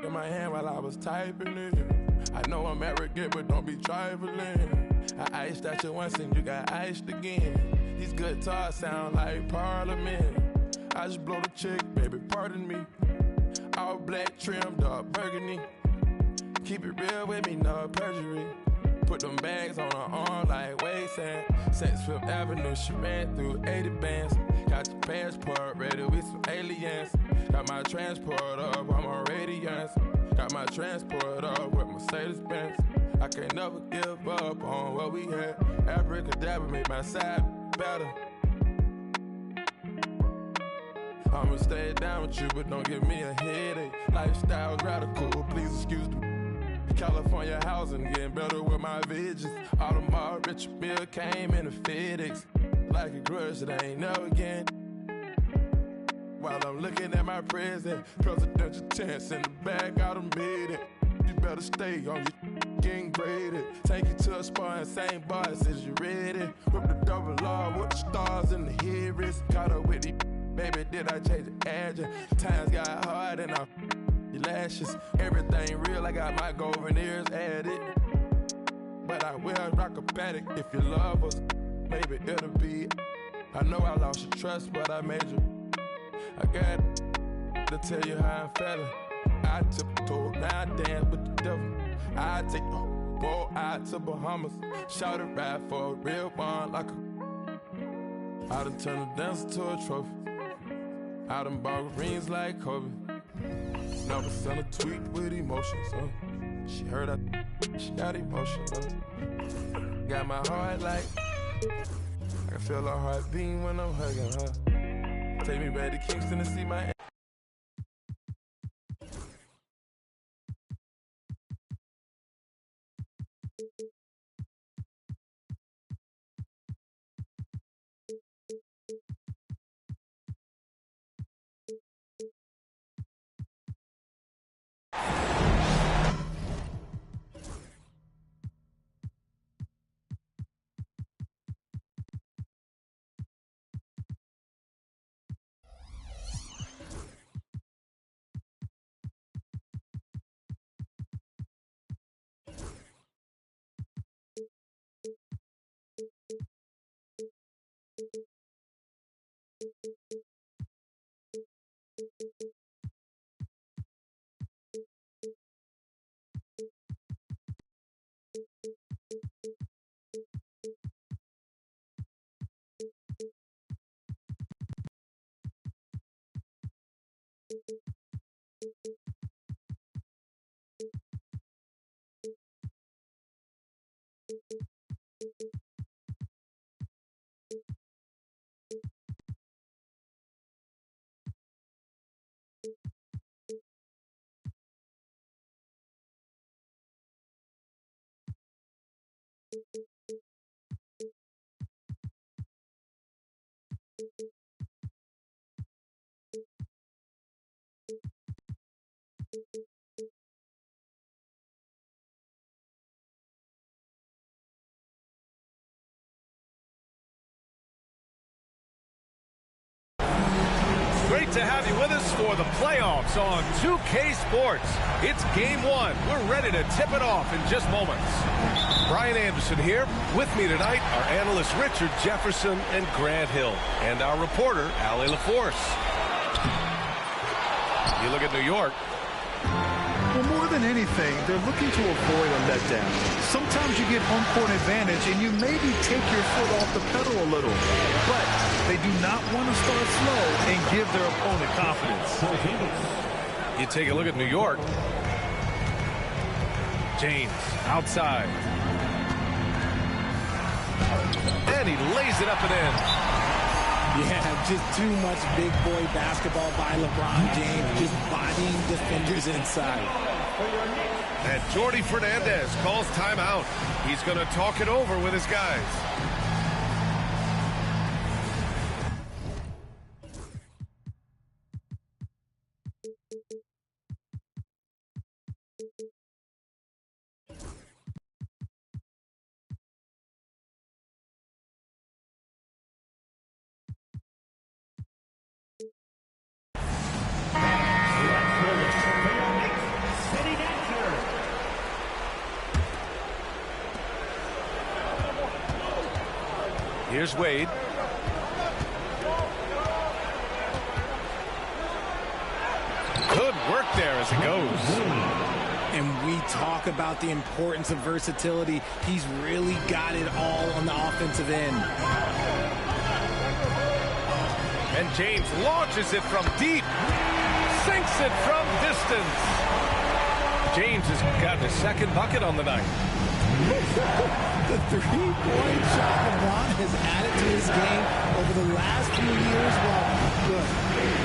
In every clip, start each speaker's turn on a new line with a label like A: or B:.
A: in my hand while I was typing it. I know I'm arrogant, but don't be trifling. I iced at you once and you got iced again. These guitars sound like Parliament. I just blow the chick, baby, pardon me. All black trim, dark burgundy. Keep it real with me, no perjury. Put them bags on her arm like waysand. Since Fifth Avenue, she ran through 80 bands. Got your passport ready with some aliens. Got my transport up, I'm on radiance. Got my transport up with Mercedes-Benz. I can't never give up on what we had. Abracadabra make my side better. I'ma stay down with you, but don't give me a headache. Lifestyle's radical, please excuse me. California housing, getting better with my visions. Audemars, Richard Mille came in the FedEx. Like a grudge that ain't never again. While I'm looking at my present, presidential chance in the back, I done made it. You better stay on your getting graded. Take you to a spot and same bars as you ready. Whip the double R with the stars in the head wrist. Caught up with the baby, did I change the address? Times got hard and I your lashes. Everything real, I got my gold veneers added. But I will rock a paddock if you love us. Maybe it'll be. I know I lost your trust, but I made you. I got to tell you how I'm feeling. I tiptoe, now I dance with the devil. I take the boat out to Bahamas. Shout it right for a real one like a. I done turned a dancer to a trophy. I done bought rings like Kobe. Never sent a tweet with emotions, She heard she got emotion, Got my heart like, I can feel her heart beating when I'm hugging her. Take me back to Kingston to see my.
B: Great to have you with us for the playoffs on 2K Sports. It's game one. We're ready to tip it off in just moments. Brian Anderson here. With me tonight are analysts Richard Jefferson and Grant Hill, and our reporter, Allie LaForce. You look at New York.
C: Well, more than anything, they're looking to avoid a letdown. Sometimes you get home court advantage and you maybe take your foot off the pedal a little, but they do not want to start slow and give their opponent confidence.
B: You take a look at New York. James outside. And he lays it up and in.
D: Yeah, just too much big boy basketball by LeBron James, just bodying defenders inside.
B: And Jordi Fernandez calls timeout. He's going to talk it over with his guys. Here's Wade. Good work there as it goes.
D: And we talk about the importance of versatility. He's really got it all on the offensive end.
B: And James launches it from deep. Sinks it from distance. James has got his second bucket on the night.
D: The three-point shot LeBron has added to his game over the last few years. Well, good.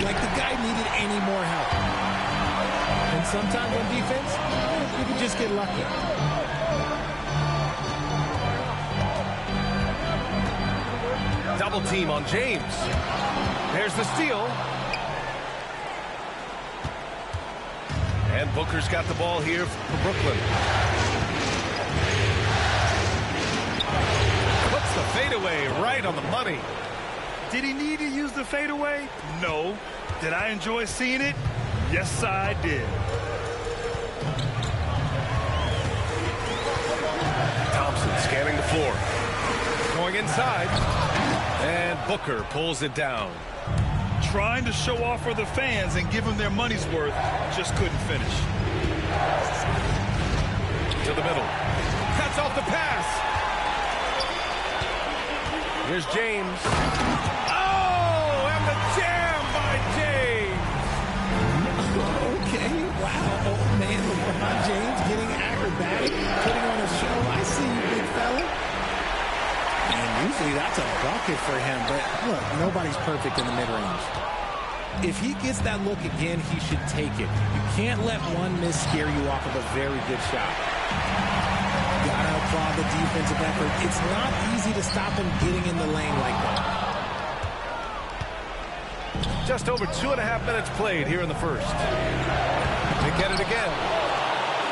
D: Like the guy needed any more help. And sometimes on defense, you can just get lucky.
B: Double team on James. There's the steal. And Booker's got the ball here for Brooklyn. Puts the fadeaway right on the money.
C: Did he need to use the fadeaway? No. Did I enjoy seeing it? Yes, I did.
B: Thompson scanning the floor. Going inside. And Booker pulls it down.
C: Trying to show off for the fans and give them their money's worth, just couldn't finish.
B: To the middle. Cuts off the pass. Here's James. Oh, and the jam by James.
D: Okay, wow. Oh, man, LeBron James getting acrobatic, putting on a show. I see you, big fella. And usually that's a bucket for him, but look, nobody's perfect in the mid-range. If he gets that look again, he should take it. You can't let one miss scare you off of a very good shot. Gotta applaud the defensive effort. It's not easy to stop him getting in the lane like that.
B: Just over 2.5 minutes played here in the first. They get it again.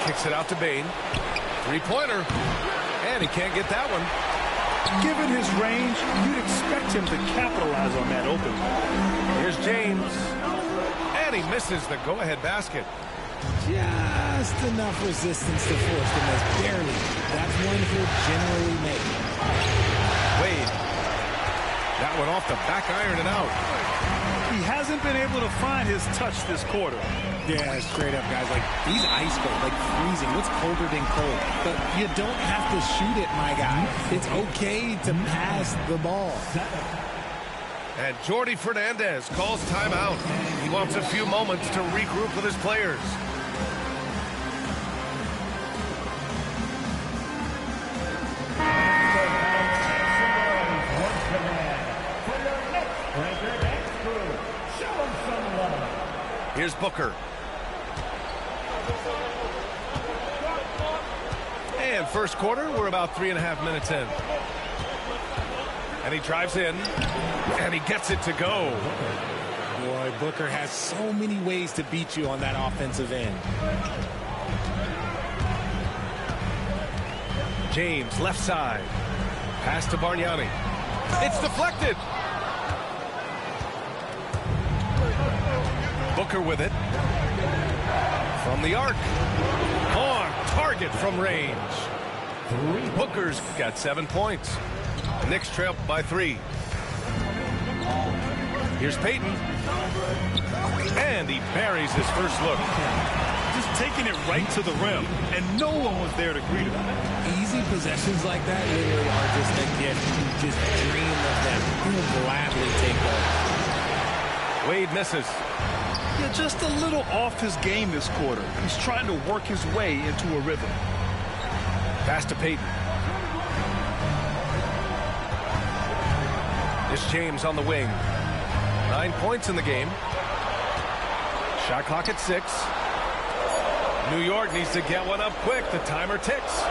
B: Kicks it out to Bane. Three-pointer. And he can't get that one.
C: Given his range, you'd expect him to capitalize on that open.
B: Here's James. And he misses the go-ahead basket.
D: Just enough resistance to force the miss. Barely. That's one he'll generally make.
B: Wade. That one off the back iron and out.
C: He hasn't been able to find his touch this quarter.
D: Yeah, straight up, guys. Like, he's ice cold, like freezing. What's colder than cold? But you don't have to shoot it, my guy. It's okay to pass the ball.
B: And Jordi Fernandez calls timeout. He wants a few moments to regroup with his players. Here's Booker. And first quarter, we're about 3.5 minutes in. And he drives in, and he gets it to go.
D: Boy, Booker has so many ways to beat you on that offensive end.
B: James, left side. Pass to Bargnani. It's deflected. Booker with it. From the arc. On target from range. Booker's got 7 points. Knicks trail by 3. Here's Payton. And he buries his first look.
C: Just taking it right to the rim, and no one was there to greet him.
D: Easy possessions like that literally are just a gift. You just dream of them. You will gladly take those.
B: Wade misses.
C: Yeah, just a little off his game this quarter. He's trying to work his way into a rhythm.
B: Pass to Payton. It's James on the wing. 9 points in the game. Shot clock at 6. New York needs to get one up quick. The timer ticks.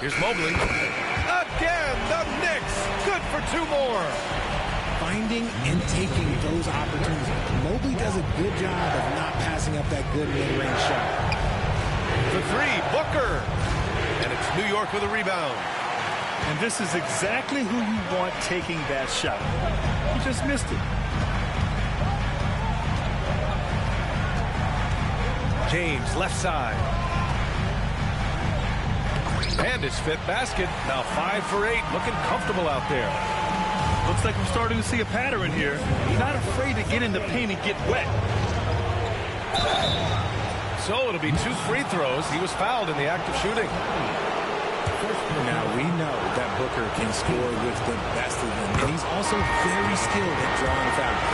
B: Here's Mobley. Again, the Knicks. Good for 2 more.
D: Finding and taking those opportunities. Mobley does a good job of not passing up that good mid-range shot.
B: The 3, Booker. And it's New York with a rebound.
C: And this is exactly who you want taking that shot. He just missed it.
B: James, left side. And his 5th basket. Now 5 for 8. Looking comfortable out there.
C: Looks like we're starting to see a pattern here. He's not afraid to get in the paint and get wet.
B: So it'll be 2 free throws. He was fouled in the act of shooting.
D: Now we know that Booker can score with the best of them, and he's also very skilled at drawing fouls.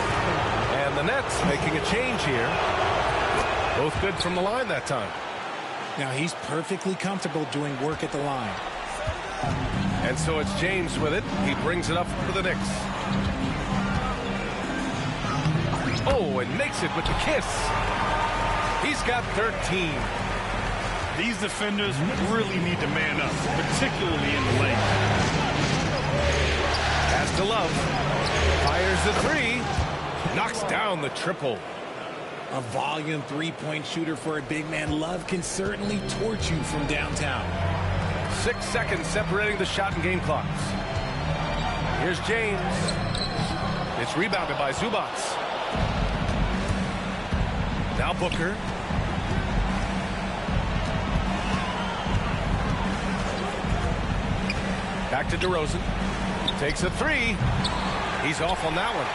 B: And the Nets making a change here. Both good from the line that time.
D: Now he's perfectly comfortable doing work at the line.
B: And so it's James with it. He brings it up for the Knicks. Oh, and makes it with the kiss. He's got 13.
C: These defenders really need to man up, particularly in the lane.
B: Pass to Love. Fires the 3. Knocks down the triple.
D: A volume three-point shooter for a big man. Love can certainly torch you from downtown.
B: 6 seconds separating the shot and game clocks. Here's James. It's rebounded by Zubac. Now Booker. Back to DeRozan. Takes a 3. He's off on that one.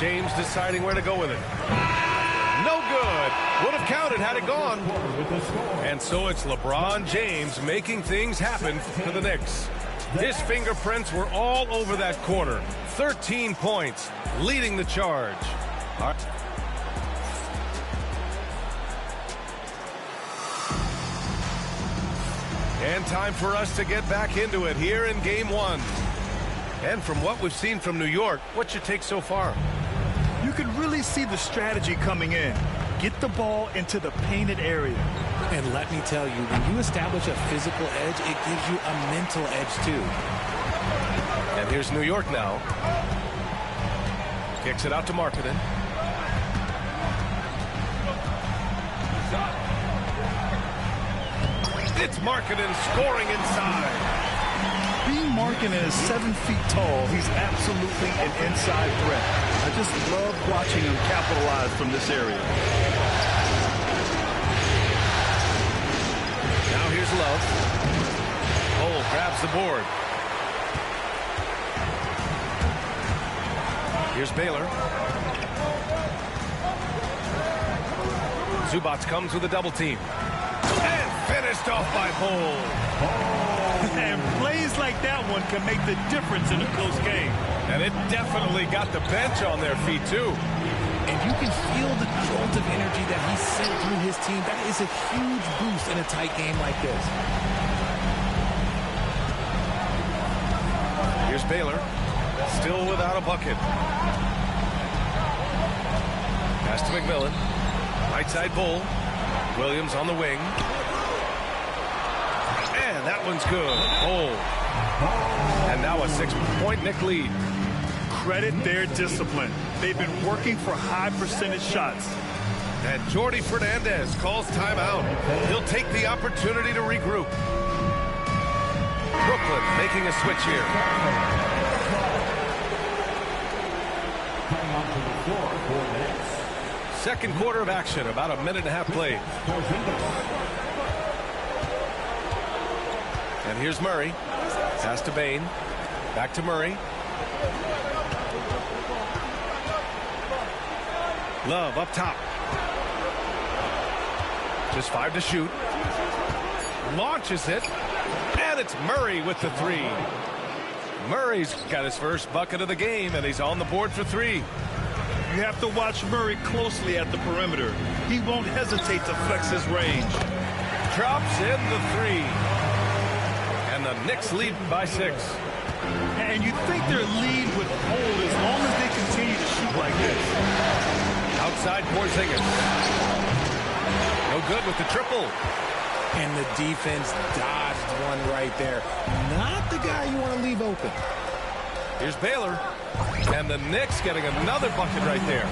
B: James deciding where to go with it. No good. Would have counted had it gone. And so it's LeBron James making things happen for the Knicks. His fingerprints were all over that corner. 13 points, leading the charge. All right. And time for us to get back into it here in Game 1. And from what we've seen from New York, what's your take so far?
C: You can really see the strategy coming in. Get the ball into the painted area.
D: And let me tell you, when you establish a physical edge, it gives you a mental edge too.
B: And here's New York now. Kicks it out to Markkanen. It's Markkanen scoring inside.
C: Being Markkanen is 7 feet tall. He's absolutely an inside threat. I just love watching him capitalize from this area.
B: Now here's Love. Cole grabs the board. Here's Baylor. Zubac comes with a double team. And finished off by Cole.
C: And plays like that one can make the difference in a close game.
B: And it definitely got the bench on their feet, too.
D: And you can feel the jolt of energy that he sent through his team. That is a huge boost in a tight game like this.
B: Here's Baylor. Still without a bucket. Pass to McMillan. Right side Bull. Williams on the wing. And that one's good. Bull. And now a 6-point Knick lead.
C: Credit their discipline. They've been working for high percentage shots.
B: And Jordi Fernandez calls timeout. He'll take the opportunity to regroup. Brooklyn making a switch here. Second quarter of action, about a minute and a half played. And here's Murray. Pass to Bane. Back to Murray. Love up top. Just 5 to shoot. Launches it. And it's Murray with the 3. Murray's got his first bucket of the game, and he's on the board for 3.
C: You have to watch Murray closely at the perimeter. He won't hesitate to flex his range.
B: Drops in the 3. And the Knicks lead by 6.
C: And you think their lead would hold as long as they continue to shoot like this.
B: Outside Porzingis. No good with the triple.
D: And the defense dodged one right there. Not the guy you want to leave open.
B: Here's Baylor. And the Knicks getting another bucket right there.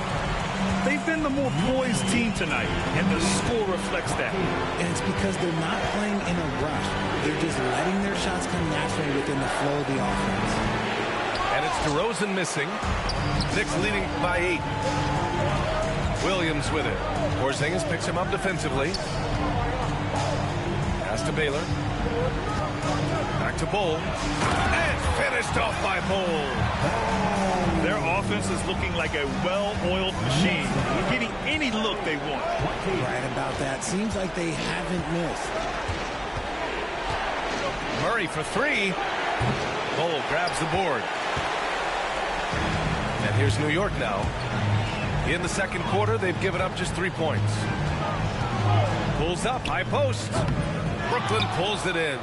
C: They've been the more poised team tonight, and the score reflects that.
D: And it's because they're not playing in a rush. They're just letting their shots come naturally within the flow of the offense.
B: And it's DeRozan missing. Knicks leading by 8. Williams with it. Porzingis picks him up defensively. Pass to Baylor. Back to Bull. And finished off by Bull.
C: Their offense is looking like a well-oiled machine. They're getting any look they want.
D: Right about that. Seems like they haven't missed.
B: Murray for three. Bull grabs the board. And here's New York now. In the second quarter, they've given up just 3 points. Pulls up, high post. Brooklyn pulls it in.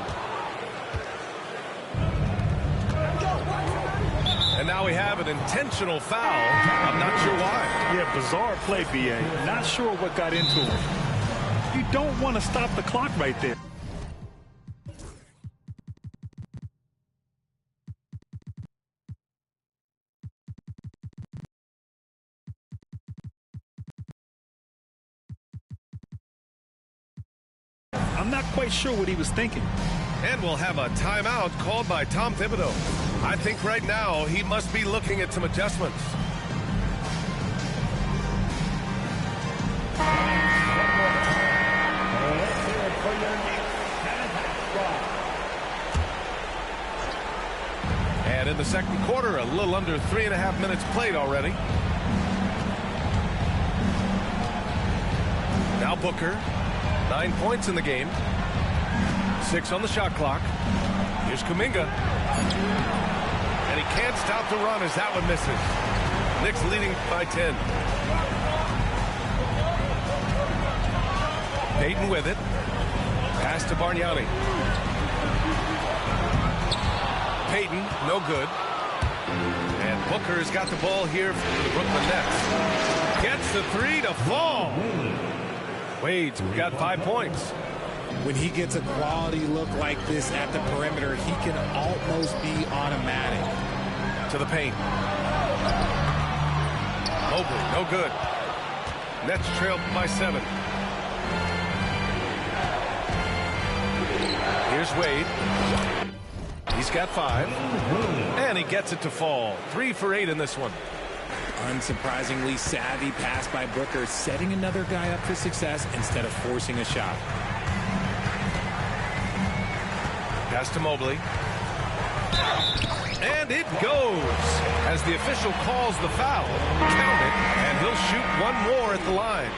B: And now we have an intentional foul. I'm not sure why.
C: Yeah, bizarre play, B.A. Not sure what got into him. You don't want to stop the clock right there. I'm not quite sure what he was thinking.
B: And we'll have a timeout called by Tom Thibodeau. I think right now he must be looking at some adjustments. And in the second quarter, a little under 3.5 minutes played already. Now Booker. 9 points in the game. 6 on the shot clock. Here's Kuminga. And he can't stop the run as that one misses. Knicks leading by 10. Payton with it. Pass to Bargnani. Payton, no good. And Booker has got the ball here for the Brooklyn Nets. Gets the three to fall. Wade's got 5 points.
D: When he gets a quality look like this at the perimeter, he can almost be automatic.
B: To the paint. Mobley, no good. Nets trail by 7. Here's Wade. He's got 5. And he gets it to fall. 3 for 8 in this one.
D: Unsurprisingly savvy pass by Booker, setting another guy up for success instead of forcing a shot.
B: Pass to Mobley. And it goes. As the official calls the foul, count it, and he'll shoot one more at the line.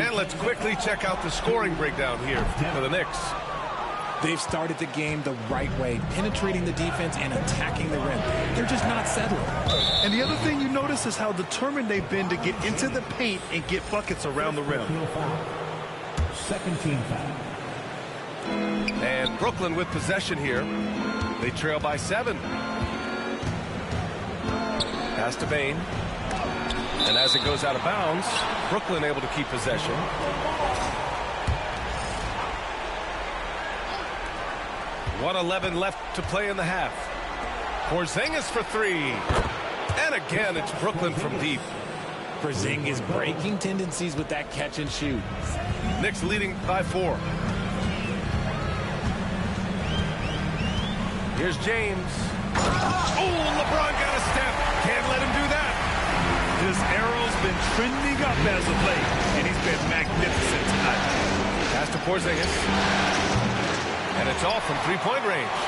B: And let's quickly check out the scoring breakdown here for the Knicks.
D: They've started the game the right way, penetrating the defense and attacking the rim. They're just not settling.
C: And the other thing you notice is how determined they've been to get into the paint and get buckets around the rim.
E: Second team foul.
B: And Brooklyn with possession here. They trail by 7. Pass to Bane. And as it goes out of bounds, Brooklyn able to keep possession. .111 left to play in the half. Porzingis for 3. And again, it's Brooklyn from deep.
D: Porzingis breaking tendencies with that catch and shoot.
B: Knicks leading by 4. Here's James. Oh, LeBron got a step. Can't let him do that.
C: This arrow's been trending up as of late, and he's been magnificent tonight.
B: Pass to Porzingis. And it's off from 3-point range.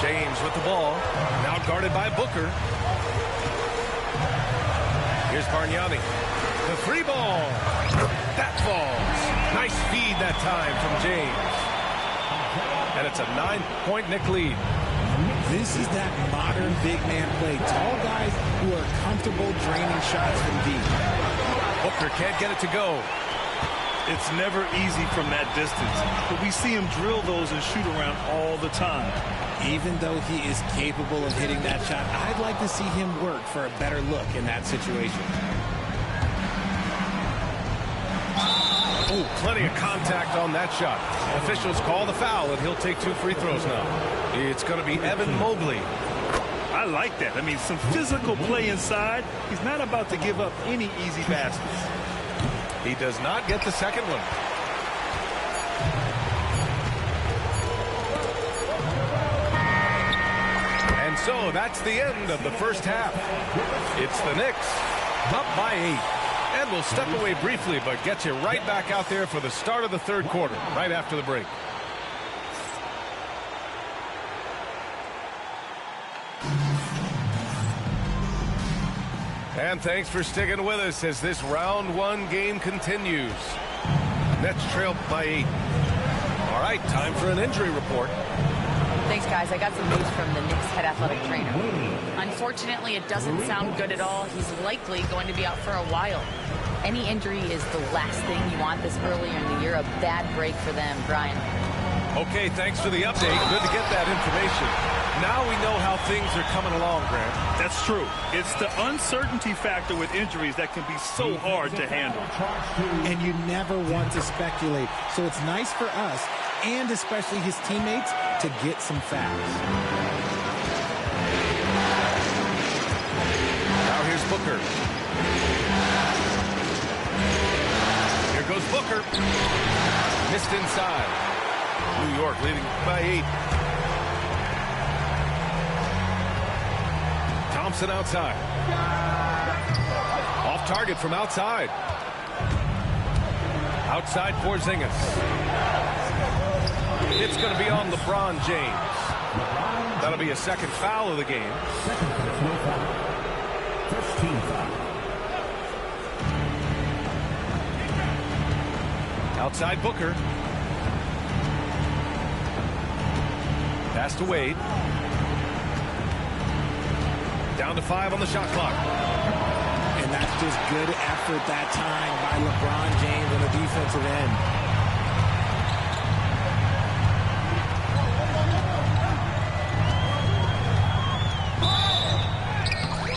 B: James with the ball. Now guarded by Booker. Here's Bargnani. The 3 ball. That falls. Nice feed that time from James. And it's a 9-point Knick lead.
D: This is that modern big man play. Tall guys who are comfortable draining shots from deep.
B: Booker can't get it to go.
C: It's never easy from that distance, but we see him drill those and shoot around all the time.
D: Even though he is capable of hitting that shot, I'd like to see him work for a better look in that situation.
B: Oh, plenty of contact on that shot. Officials call the foul, and he'll take 2 free throws now. It's going to be Evan Mobley.
C: I like that. I mean, some physical play inside. He's not about to give up any easy baskets.
B: He does not get the second one. And so that's the end of the first half. It's the Knicks up by 8. And we'll step away briefly, but get you right back out there for the start of the third quarter, right after the break. And thanks for sticking with us as this round one game continues. Nets trail by 8. All right, time for an injury report.
F: Thanks, guys. I got some news from the Knicks head athletic trainer. Unfortunately, it doesn't sound good at all. He's likely going to be out for a while. Any injury is the last thing you want this earlier in the year. A bad break for them, Brian.
B: Okay, thanks for the update. Good to get that information. Now we know how things are coming along, Grant.
C: That's true. It's the uncertainty factor with injuries that can be so hard to handle.
D: And you never want to speculate. So it's nice for us, and especially his teammates, to get some facts.
B: Now here's Booker. Here goes Booker. Missed inside. New York leading by 8. Thompson outside. Off target from outside. Outside for Porzingis. It's going to be on LeBron James. That'll be a second foul of the game.
E: Second personal foul. First team foul.
B: Outside Booker. Pass to Wade. Down to 5 on the shot clock.
D: And that's just good effort that time by LeBron James on the defensive end.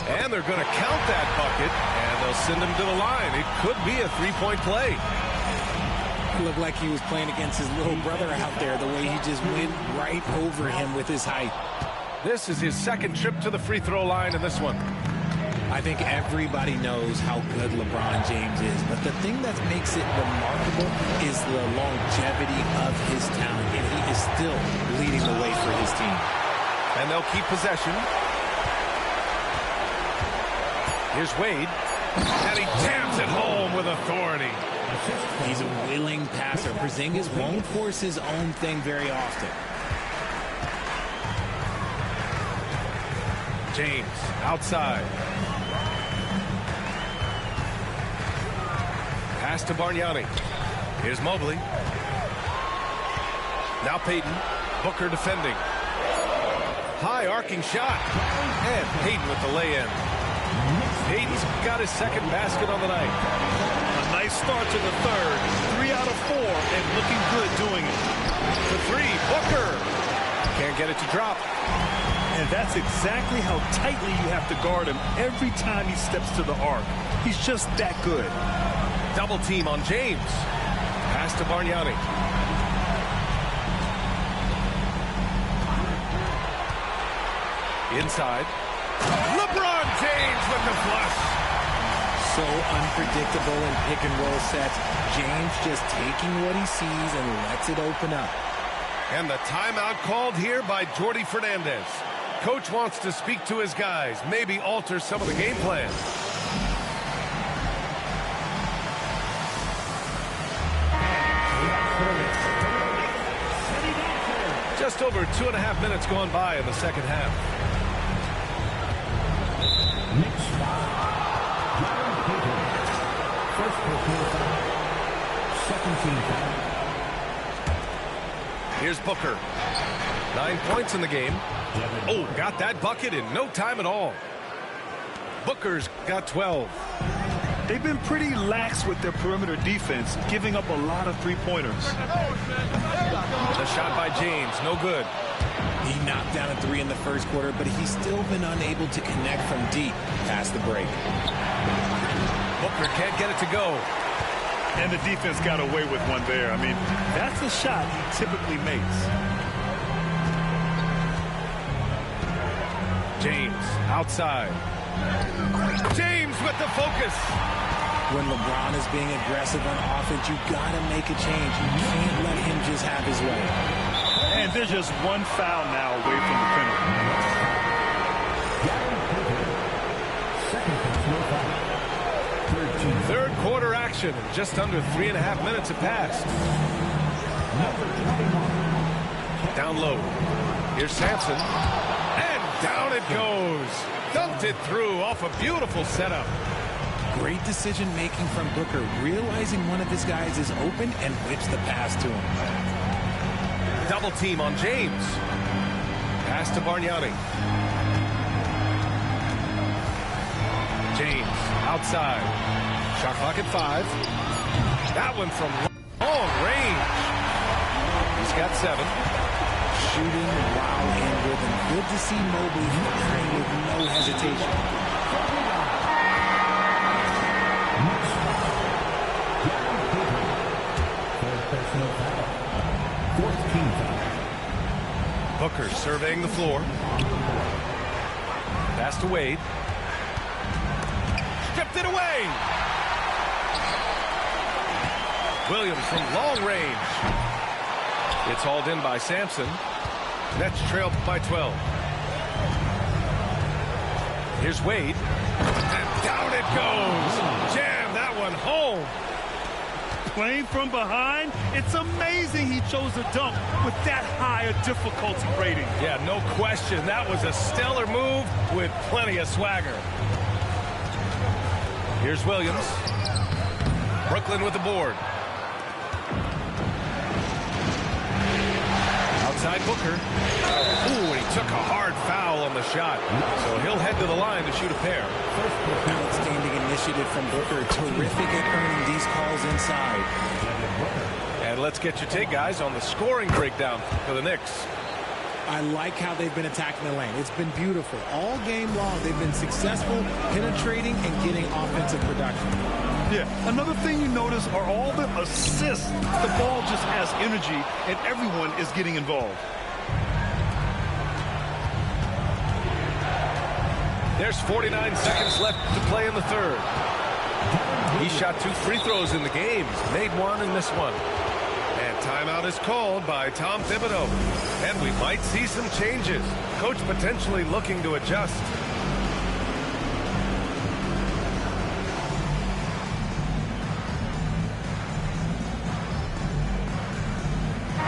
B: And they're going to count that bucket, and they'll send him to the line. It could be a three-point play.
D: It looked like he was playing against his little brother out there, the way he just went right over him with his height.
B: This is his second trip to the free throw line in this one.
D: I think everybody knows how good LeBron James is, but the thing that makes it remarkable is the longevity of his talent, and he is still leading the way for his team.
B: And they'll keep possession. Here's Wade, and he jams it home with authority.
D: He's a willing passer. Porzingis won't force his own thing very often.
B: James outside. Pass to Bargnani. Here's Mobley. Now Payton. Booker defending. High arcing shot. And Payton with the lay-in. Payton's got his second basket on the night.
C: A nice start to the third. 3 out of 4 and looking good doing it.
B: The 3, Booker. Can't get it to drop.
C: And that's exactly how tightly you have to guard him every time he steps to the arc. He's just that good.
B: Double team on James. Pass to Bargnani. Inside. LeBron James with the flush.
D: So unpredictable in pick and roll sets. James just taking what he sees and lets it open up.
B: And the timeout called here by Jordi Fernandez. Coach wants to speak to his guys, maybe alter some of the game plan. Just over 2.5 minutes gone by in the second half.
E: Knicks foul. First personal foul. Second team foul.
B: Here's Booker. 9 points in the game. Oh, got that bucket in no time at all. Booker's got 12.
C: They've been pretty lax with their perimeter defense, giving up a lot of three-pointers.
B: The shot by James, no good.
D: He knocked down a 3 in the first quarter, but he's still been unable to connect from deep past the break.
B: Booker can't get it to go.
C: And the defense got away with one there. I mean, that's a shot he typically makes.
B: James outside. James with the focus.
D: When LeBron is being aggressive on offense, you got to make a change. You can't let him just have his way.
C: And there's just one foul now away from the penalty.
E: Second personal foul. Third team
B: Third quarter action, and just under 3.5 minutes have passed. Down low. Here's Sampson. And down it goes. Dunked it through off a beautiful setup.
D: Great decision-making from Booker, realizing one of his guys is open and whips the pass to him.
B: Double team on James. Pass to Bargnani. James outside. Shot clock at 5. That one from long range. He's got 7.
D: Shooting while in rhythm. Good to see Mobley firing with no hesitation.
B: Booker surveying the floor. Pass to Wade. Stripped it away. Williams from long range. It's hauled in by Sampson. Nets trailed by 12. Here's Wade. And down it goes. Jam that one home.
C: Playing from behind, it's amazing he chose a dunk with that high a difficulty rating.
B: Yeah, no question. That was a stellar move with plenty of swagger. Here's Williams. Brooklyn with the board. Outside Booker. Ooh, and he took a hard foul on the shot. So he'll head to the line to shoot a pair.
D: Outstanding initiative from Booker. Terrific at earning these calls inside.
B: And let's get your take, guys, on the scoring breakdown for the Knicks.
D: I like how they've been attacking the lane. It's been beautiful. All game long, they've been successful penetrating and getting offensive production.
C: Yeah, another thing you notice are all the assists. The ball just has energy, and everyone is getting involved.
B: There's 49 seconds left to play in the third. He shot 2 free throws in the game. Made one and missed one. And timeout is called by Tom Thibodeau. And we might see some changes. Coach potentially looking to adjust.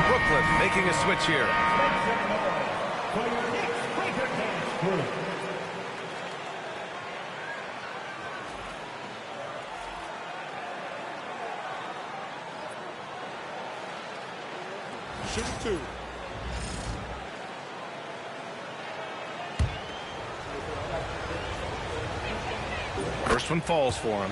B: Brooklyn making a switch here.
E: For your next breaker dance group.
C: Shoot 2.
B: First one falls for him.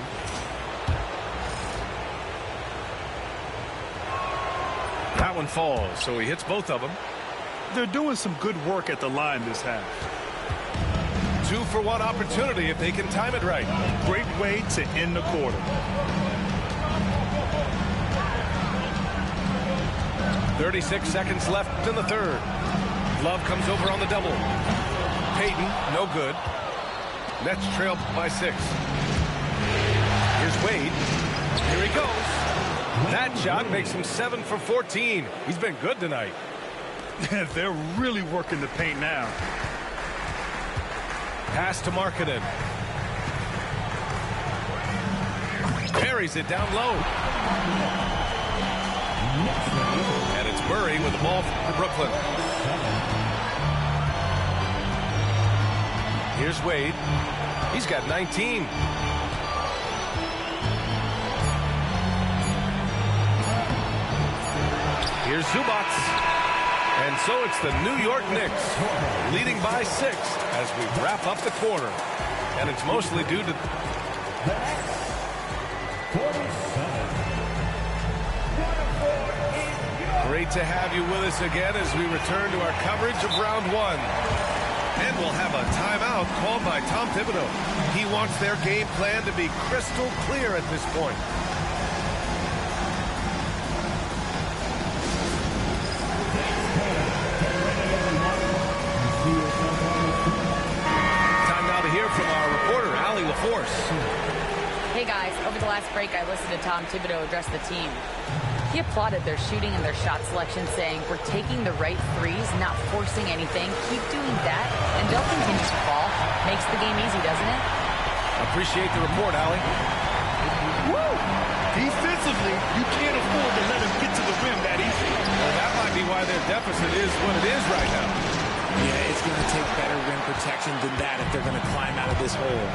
B: That one falls, so he hits both of them.
C: They're doing some good work at the line this half.
B: 2-for-1 opportunity if they can time it right.
C: Great way to end the quarter.
B: 36 seconds left in the third. Love comes over on the double. Payton, no good. Nets trail by 6. Here's Wade. Here he goes. That shot makes him 7 for 14. He's been good tonight.
C: They're really working the paint now.
B: Pass to Markkanen. Buries it down low. And it's Murray with the ball for Brooklyn. Here's Wade. He's got 19. Here's Zubats. And so it's the New York Knicks leading by 6 as we wrap up the quarter. And it's mostly due to... Great to have you with us again as we return to our coverage of round 1. And we'll have a timeout called by Tom Thibodeau. He wants their game plan to be crystal clear at this point. Time now to hear from our reporter, Allie LaForce.
F: Hey guys, over the last break I listened to Tom Thibodeau address the team. He applauded their shooting and their shot selection, saying, we're taking the right threes, not forcing anything. Keep doing that, and they'll continue to fall. Makes the game easy, doesn't it?
B: Appreciate the report, Allie.
C: Woo! Defensively, you can't afford to let him get to the rim that easy.
B: Well, that might be why their deficit is what it is right now.
D: Yeah, it's going to take better rim protection than that if they're going to climb out of this hole.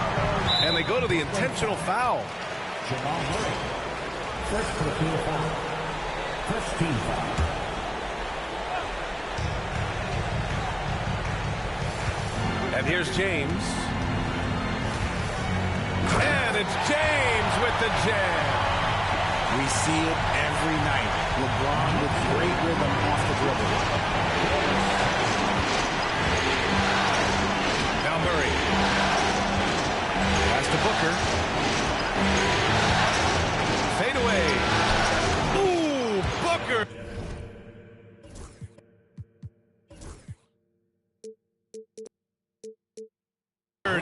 B: And they go to the intentional foul.
E: Jamal Murray. First personal foul. First team foul.
B: And here's James. And it's James with the jam.
D: We see it every night. LeBron with great rhythm off the dribble.
B: Now Murray. Pass to Booker. Fade away. Ooh, Booker.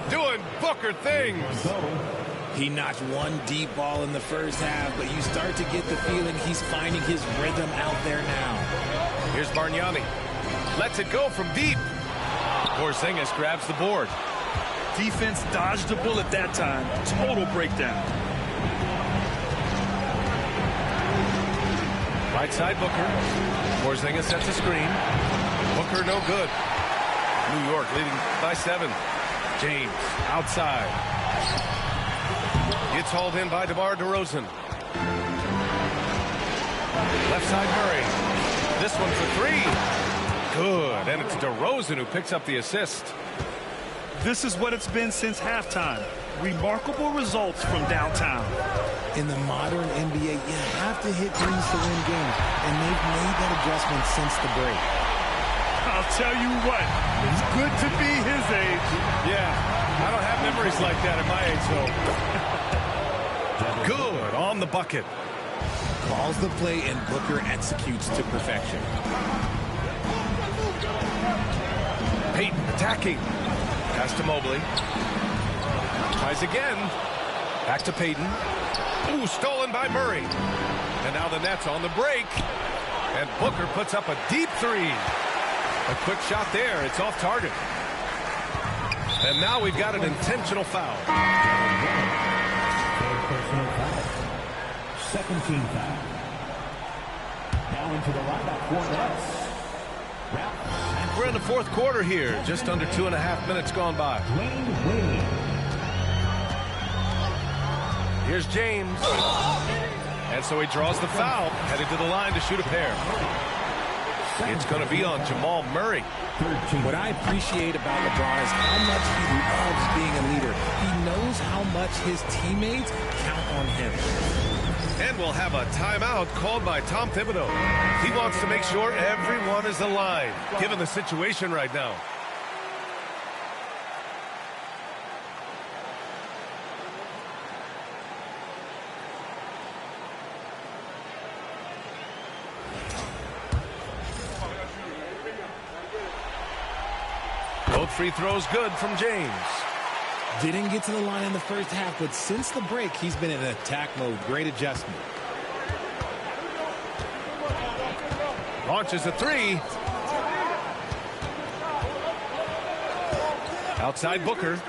B: Doing Booker things.
D: He notched one deep ball in the first half, but you start to get the feeling he's finding his rhythm out there now.
B: Here's Bargnani. Lets it go from deep. Porzingis grabs the board.
C: Defense dodged a bullet that time. Total breakdown.
B: Right side Booker. Porzingis sets a screen. Booker no good. New York leading by 7. James outside. Gets hauled in by DeMar DeRozan. Left side Murray. This one for 3. Good. And it's DeRozan who picks up the assist.
C: This is what it's been since halftime. Remarkable results from downtown.
D: In the modern NBA, you have to hit threes to win games, and they've made that adjustment since the break.
C: I'll tell you what, it's good to be his age.
B: Yeah, I don't have memories like that at my age, though. Good on the bucket.
D: Calls the play, and Booker executes to perfection.
B: Payton attacking. Pass to Mobley. Tries again. Back to Payton. Ooh, stolen by Murray. And now the Nets on the break. And Booker puts up a deep 3. A quick shot there. It's off target. And now we've got an intentional foul.
E: Personal foul. Second team foul. Now into the lineup for Nets.
B: We're in the fourth quarter here. Just under 2.5 minutes gone by. Here's James. And so he draws the foul. Headed to the line to shoot a pair. It's going to be on Jamal Murray.
D: What I appreciate about LeBron is how much he loves being a leader. He knows how much his teammates count on him.
B: And we'll have a timeout called by Tom Thibodeau. He wants to make sure everyone is alive, given the situation right now. Both free throws good from James.
D: Didn't get to the line in the first half, but since the break, he's been in attack mode. Great adjustment.
B: Launches a 3. Outside Booker.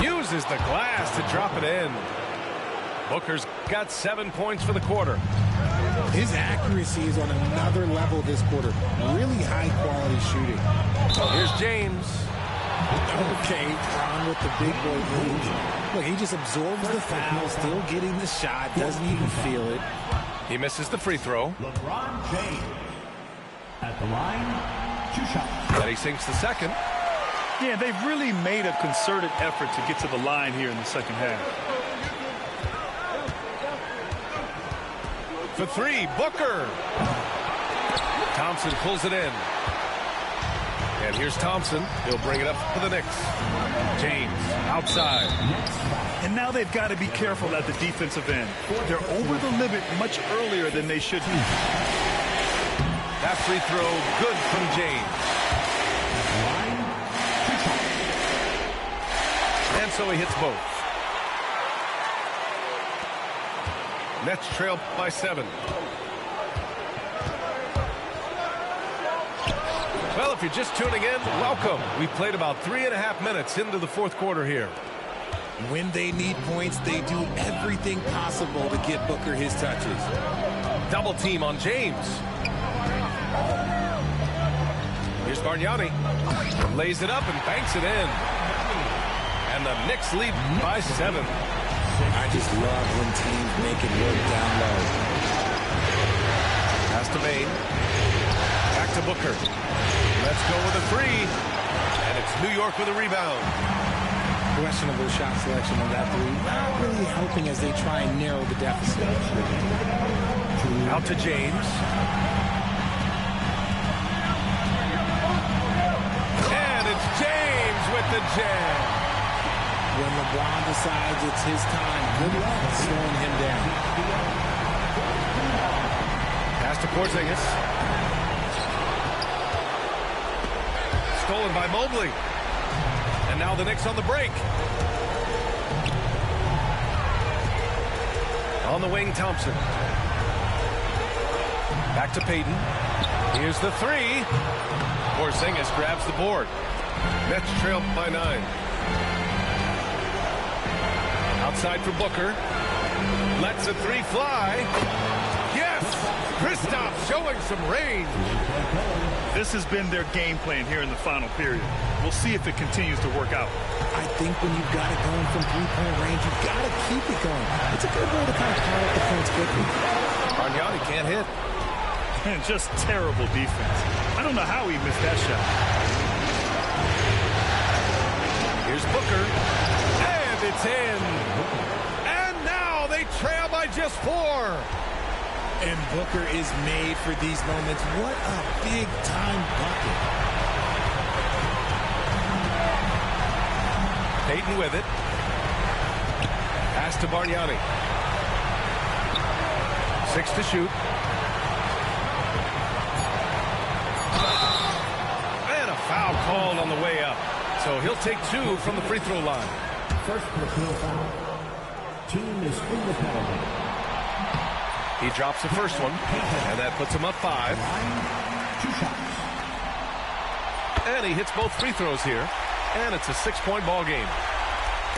B: Uses the glass to drop it in. Booker's got 7 points for the quarter.
D: His accuracy is on another level this quarter. Really high-quality shooting.
B: Here's James.
D: Okay, Ron with the big boy moves. Look, he just absorbs the foul, still getting the shot, doesn't even feel it.
B: He misses the free throw.
E: LeBron James at the line, 2 shots.
B: And he sinks the second.
C: Yeah, they've really made a concerted effort to get to the line here in the second half.
B: For 3, Booker. Thompson pulls it in. And here's Thompson. He'll bring it up for the Knicks. James outside.
C: And now they've got to be careful at the defensive end. They're over the limit much earlier than they should be.
B: That free throw good from James. And so he hits both. Nets trail by 7. Well, if you're just tuning in, welcome. We played about 3.5 minutes into the fourth quarter here.
D: When they need points, they do everything possible to get Booker his touches.
B: Double team on James. Here's Bargnani. Lays it up and banks it in. And the Knicks lead by 7.
D: I just love when teams make it work down low.
B: Pass to Bane. Back to Booker. Let's go with a 3. And it's New York with a rebound.
D: Questionable shot selection on that 3. Not really helping as they try and narrow the deficit.
B: Out to James. And it's James with the jam.
D: When LeBron decides it's his time, good luck slowing him down.
B: Pass to Porzingis. Stolen by Mobley. And now the Knicks on the break. On the wing, Thompson. Back to Payton. Here's the 3. Porzingis grabs the board. Nets trail by 9. Outside for Booker. Lets a 3 fly. Yes! Kristaps showing some range.
C: This has been their game plan here in the final period. We'll see if it continues to work out.
D: I think when you've got it going from three-point range, you've got to keep it going. It's a good way to kind of pile up the points quickly.
B: Bargnani can't hit.
C: And just terrible defense. I don't know how he missed that shot.
B: Here's Booker. And it's in. And now they trail by just 4.
D: And Booker is made for these moments. What a big-time bucket.
B: Payton with it. Pass to Bargnani. 6 to shoot. And a foul called on the way up. So he'll take 2 from the free throw line.
E: First personal foul. Team is in the penalty.
B: He drops the first one, and that puts him up 5.
E: 2 shots.
B: And he hits both free throws here, and it's a 6-point ball game.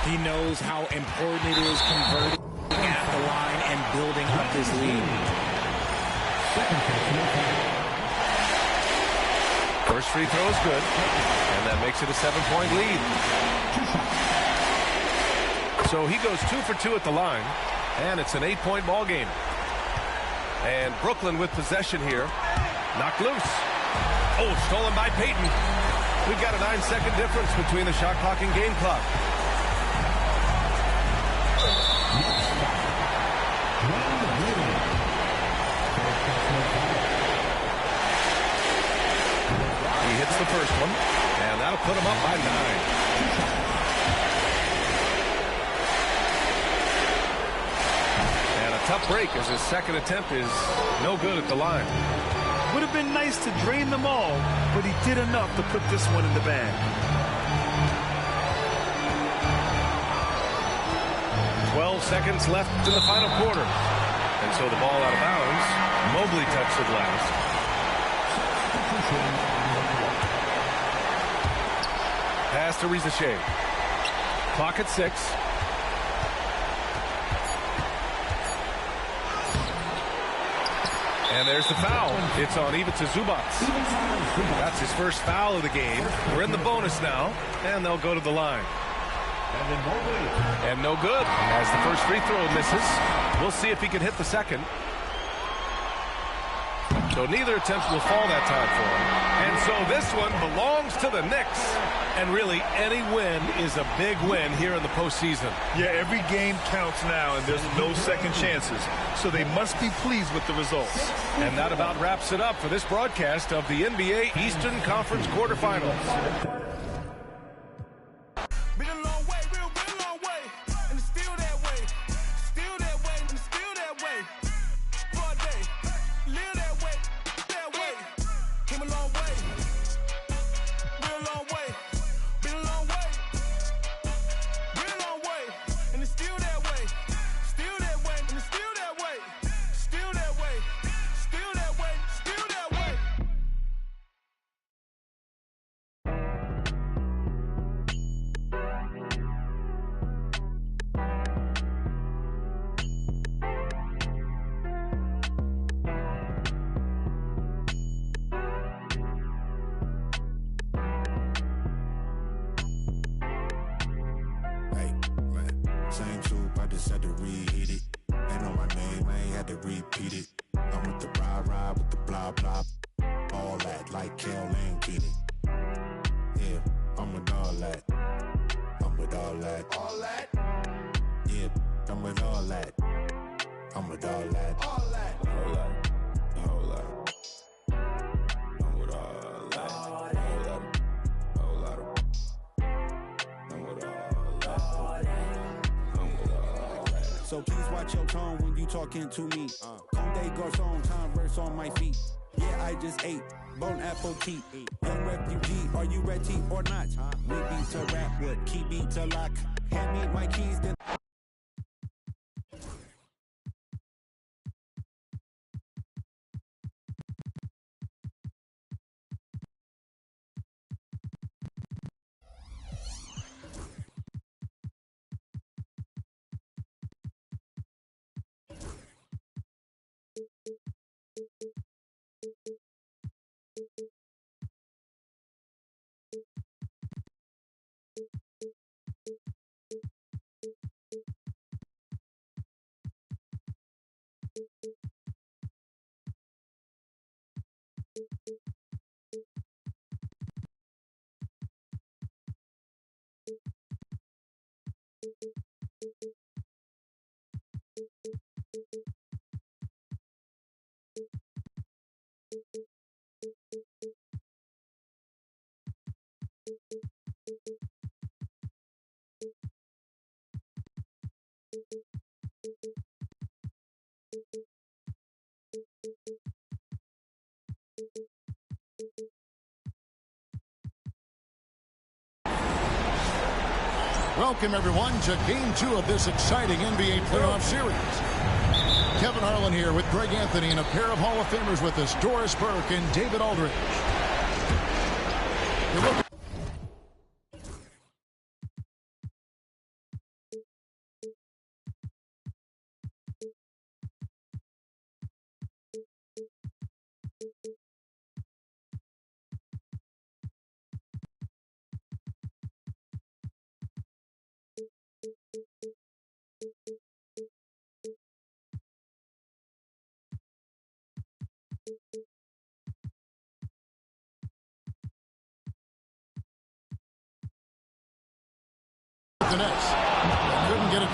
D: He knows how important it is converting at the line and building up this lead.
E: Second personal foul.
B: First free throw is good, and that makes it a 7-point lead.
E: 2 shots.
B: So he goes 2 for 2 at the line, and it's an 8-point ball game. And Brooklyn with possession here. Knocked loose. Oh, stolen by Payton. We've got a 9-second difference between the shot clock and game clock. He hits the first one, and that'll put him up by 9. Tough break as his second attempt is no good at the line.
C: Would have been nice to drain them all, but he did enough to put this one in the bag.
B: 12 seconds left in the final quarter. And so the ball out of bounds. Mobley touched it last. Pass to Rizachet. Clock at 6. And there's the foul. It's on Ivica Zubac. That's his first foul of the game. We're in the bonus now, and they'll go to the line. And no good, as the first free throw misses. We'll see if he can hit the second. So neither attempt will fall that time for him. And so this one belongs to the Knicks. And really, any win is a big win here in the postseason.
C: Yeah, every game counts now, and there's no second chances. So they must be pleased with the results.
B: And that about wraps it up for this broadcast of the NBA Eastern Conference quarterfinals.
G: just had to reheat it. Ain't know my name, I ain't had to repeat it. I'm with the ride with the blah blah. All that like Kel and Kenny. Yeah, I'm with all that. I'm with all that. All that? Yeah, I'm with all that. I'm with all that. All that. All that. All that. I'm with all that. All that. All that. I'm with all that. I'm with all that.
H: So please watch your tone when you talking to me. Conde Garçon, Converse on my feet. Yeah, I just ate Bon appetit. Young refugee, are you ready or not? We beat to rap with key beat to lock. Hand me my keys, then.
I: Welcome, everyone, to Game 2 of this exciting NBA Playoff Series. Kevin Harlan here with Greg Anthony and a pair of Hall of Famers with us, Doris Burke and David Aldridge. The Nets couldn't get it.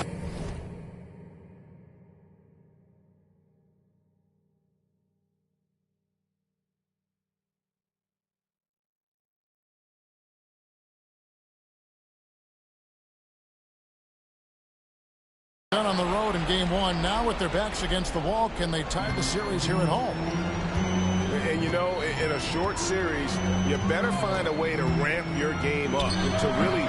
I: On the road in Game 1, now with their backs against the wall, can they tie the series here at home?
B: And you know, in a short series, you better find a way to ramp your game up, to really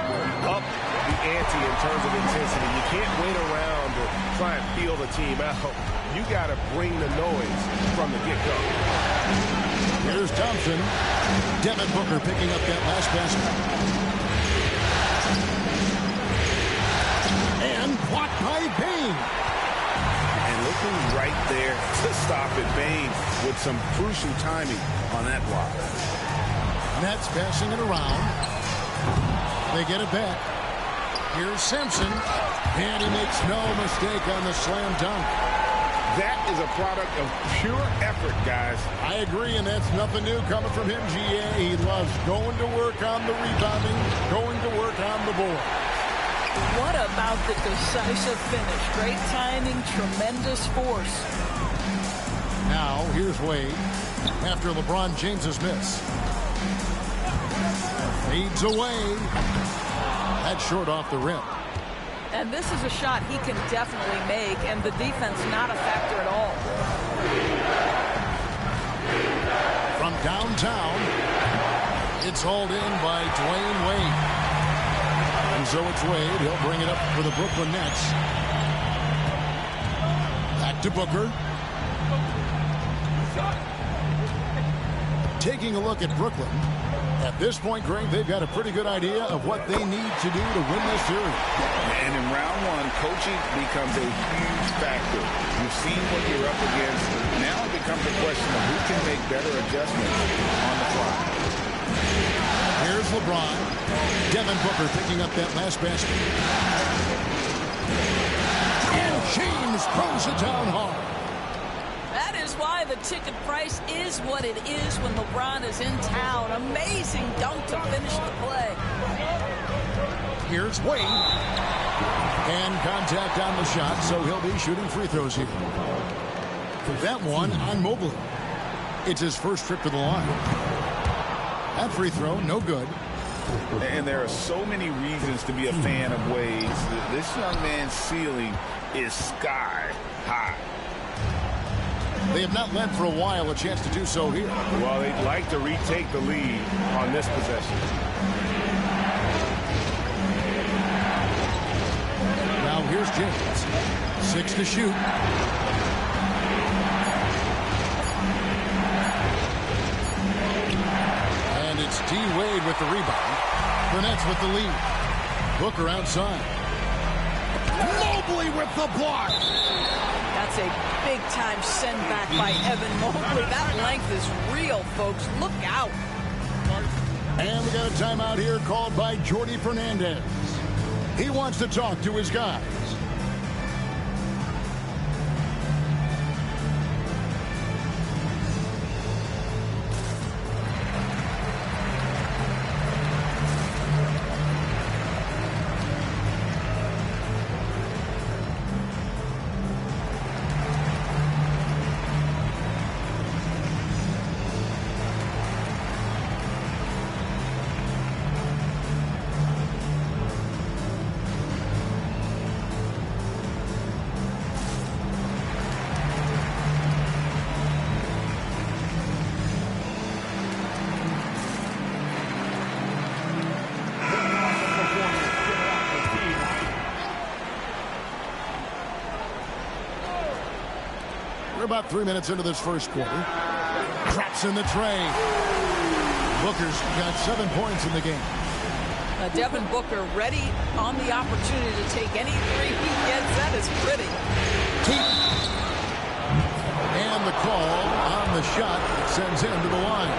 B: up the ante in terms of intensity. You can't wait around to try and feel the team out. You got to bring the noise from the get-go.
I: Here's Thompson. Devin Booker picking up that last basket. And blocked by Bain.
J: And look who's right there to stop it. Bain with some crucial timing on that block.
I: Nets passing it around. They get it back. Here's Simpson. And he makes no mistake on the slam dunk.
J: That is a product of pure effort, guys.
I: I agree, and that's nothing new coming from him, GA. He loves going to work on the rebounding, going to work on the board.
K: What about the decisive finish? Great timing, tremendous force.
I: Now, here's Wade after LeBron James's miss. Fades away. That's short off the rim.
K: And this is a shot he can definitely make, and the defense not a factor at all.
I: From downtown, it's hauled in by Dwayne Wade. And so it's Wade. He'll bring it up for the Brooklyn Nets. Back to Booker. Taking a look at Brooklyn. At this point, Greg, they've got a pretty good idea of what they need to do to win this series.
J: And in round one, coaching becomes a huge factor. You've seen what you're up against. Now it becomes a question of who can make better adjustments on the fly.
I: Here's LeBron. Devin Booker picking up that last basket. throws it down hard.
K: That is why the ticket price is what it is when LeBron is in town. Amazing dunk to finish the play.
I: Here's Wade. And contact on the shot, so he'll be shooting free throws here. That one on Mobley. It's his first trip to the line. That free throw, no good.
J: And there are so many reasons to be a fan of Wade's. This young man's ceiling is sky high.
I: They have not led for a while, a chance to do so here.
J: Well, they'd like to retake the lead on this possession.
I: Now here's James. 6 to shoot. And it's D. Wade with the rebound. The Nets with the lead. Booker outside. Mobley with the block.
K: That's a big-time send-back by Evan Mobley. That length is real, folks. Look out.
I: And we got a timeout here called by Jordi Fernandez. He wants to talk to his guys. We're about 3 minutes into this first quarter. Drops in the tray. Booker's got 7 points in the game.
K: Devin Booker ready on the opportunity to take any three he gets. That is pretty.
I: And the call on the shot sends him to the line.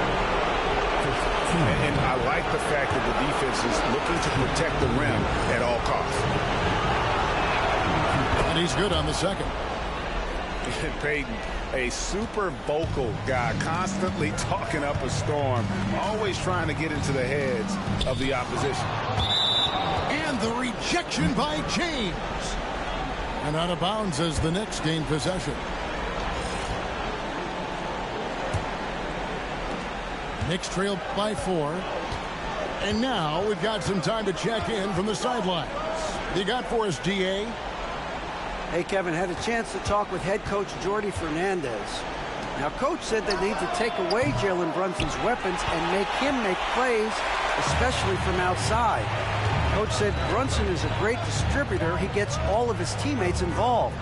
J: And I like the fact that the defense is looking to protect the rim at all costs.
I: And he's good on the second.
J: Peyton, a super vocal guy, constantly talking up a storm, always trying to get into the heads of the opposition.
I: And the rejection by James. And out of bounds as the Knicks gain possession. Knicks trail by 4. And now we've got some time to check in from the sidelines. You got for us, DA?
L: Hey, Kevin, had a chance to talk with head coach Jordi Fernandez. Now, coach said they need to take away Jalen Brunson's weapons and make him make plays, especially from outside. Coach said Brunson is a great distributor. He gets all of his teammates involved.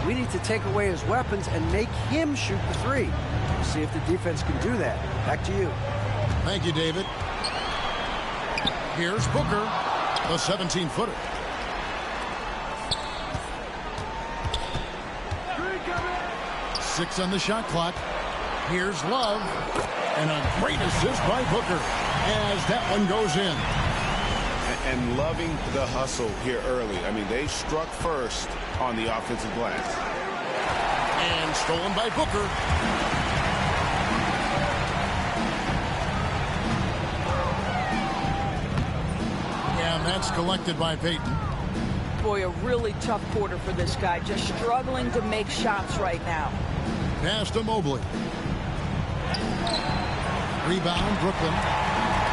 L: We need to take away his weapons and make him shoot the three. We'll see if the defense can do that. Back to you.
I: Thank you, David. Here's Booker, the 17-footer. Six on the shot clock. Here's Love. And a great assist by Booker as that one goes in.
J: And loving the hustle here early. I mean, they struck first on the offensive glass.
I: And stolen by Booker. And that's collected by Peyton.
K: Boy, a really tough quarter for this guy. Just struggling to make shots right now.
I: Pass to Mobley. Rebound, Brooklyn.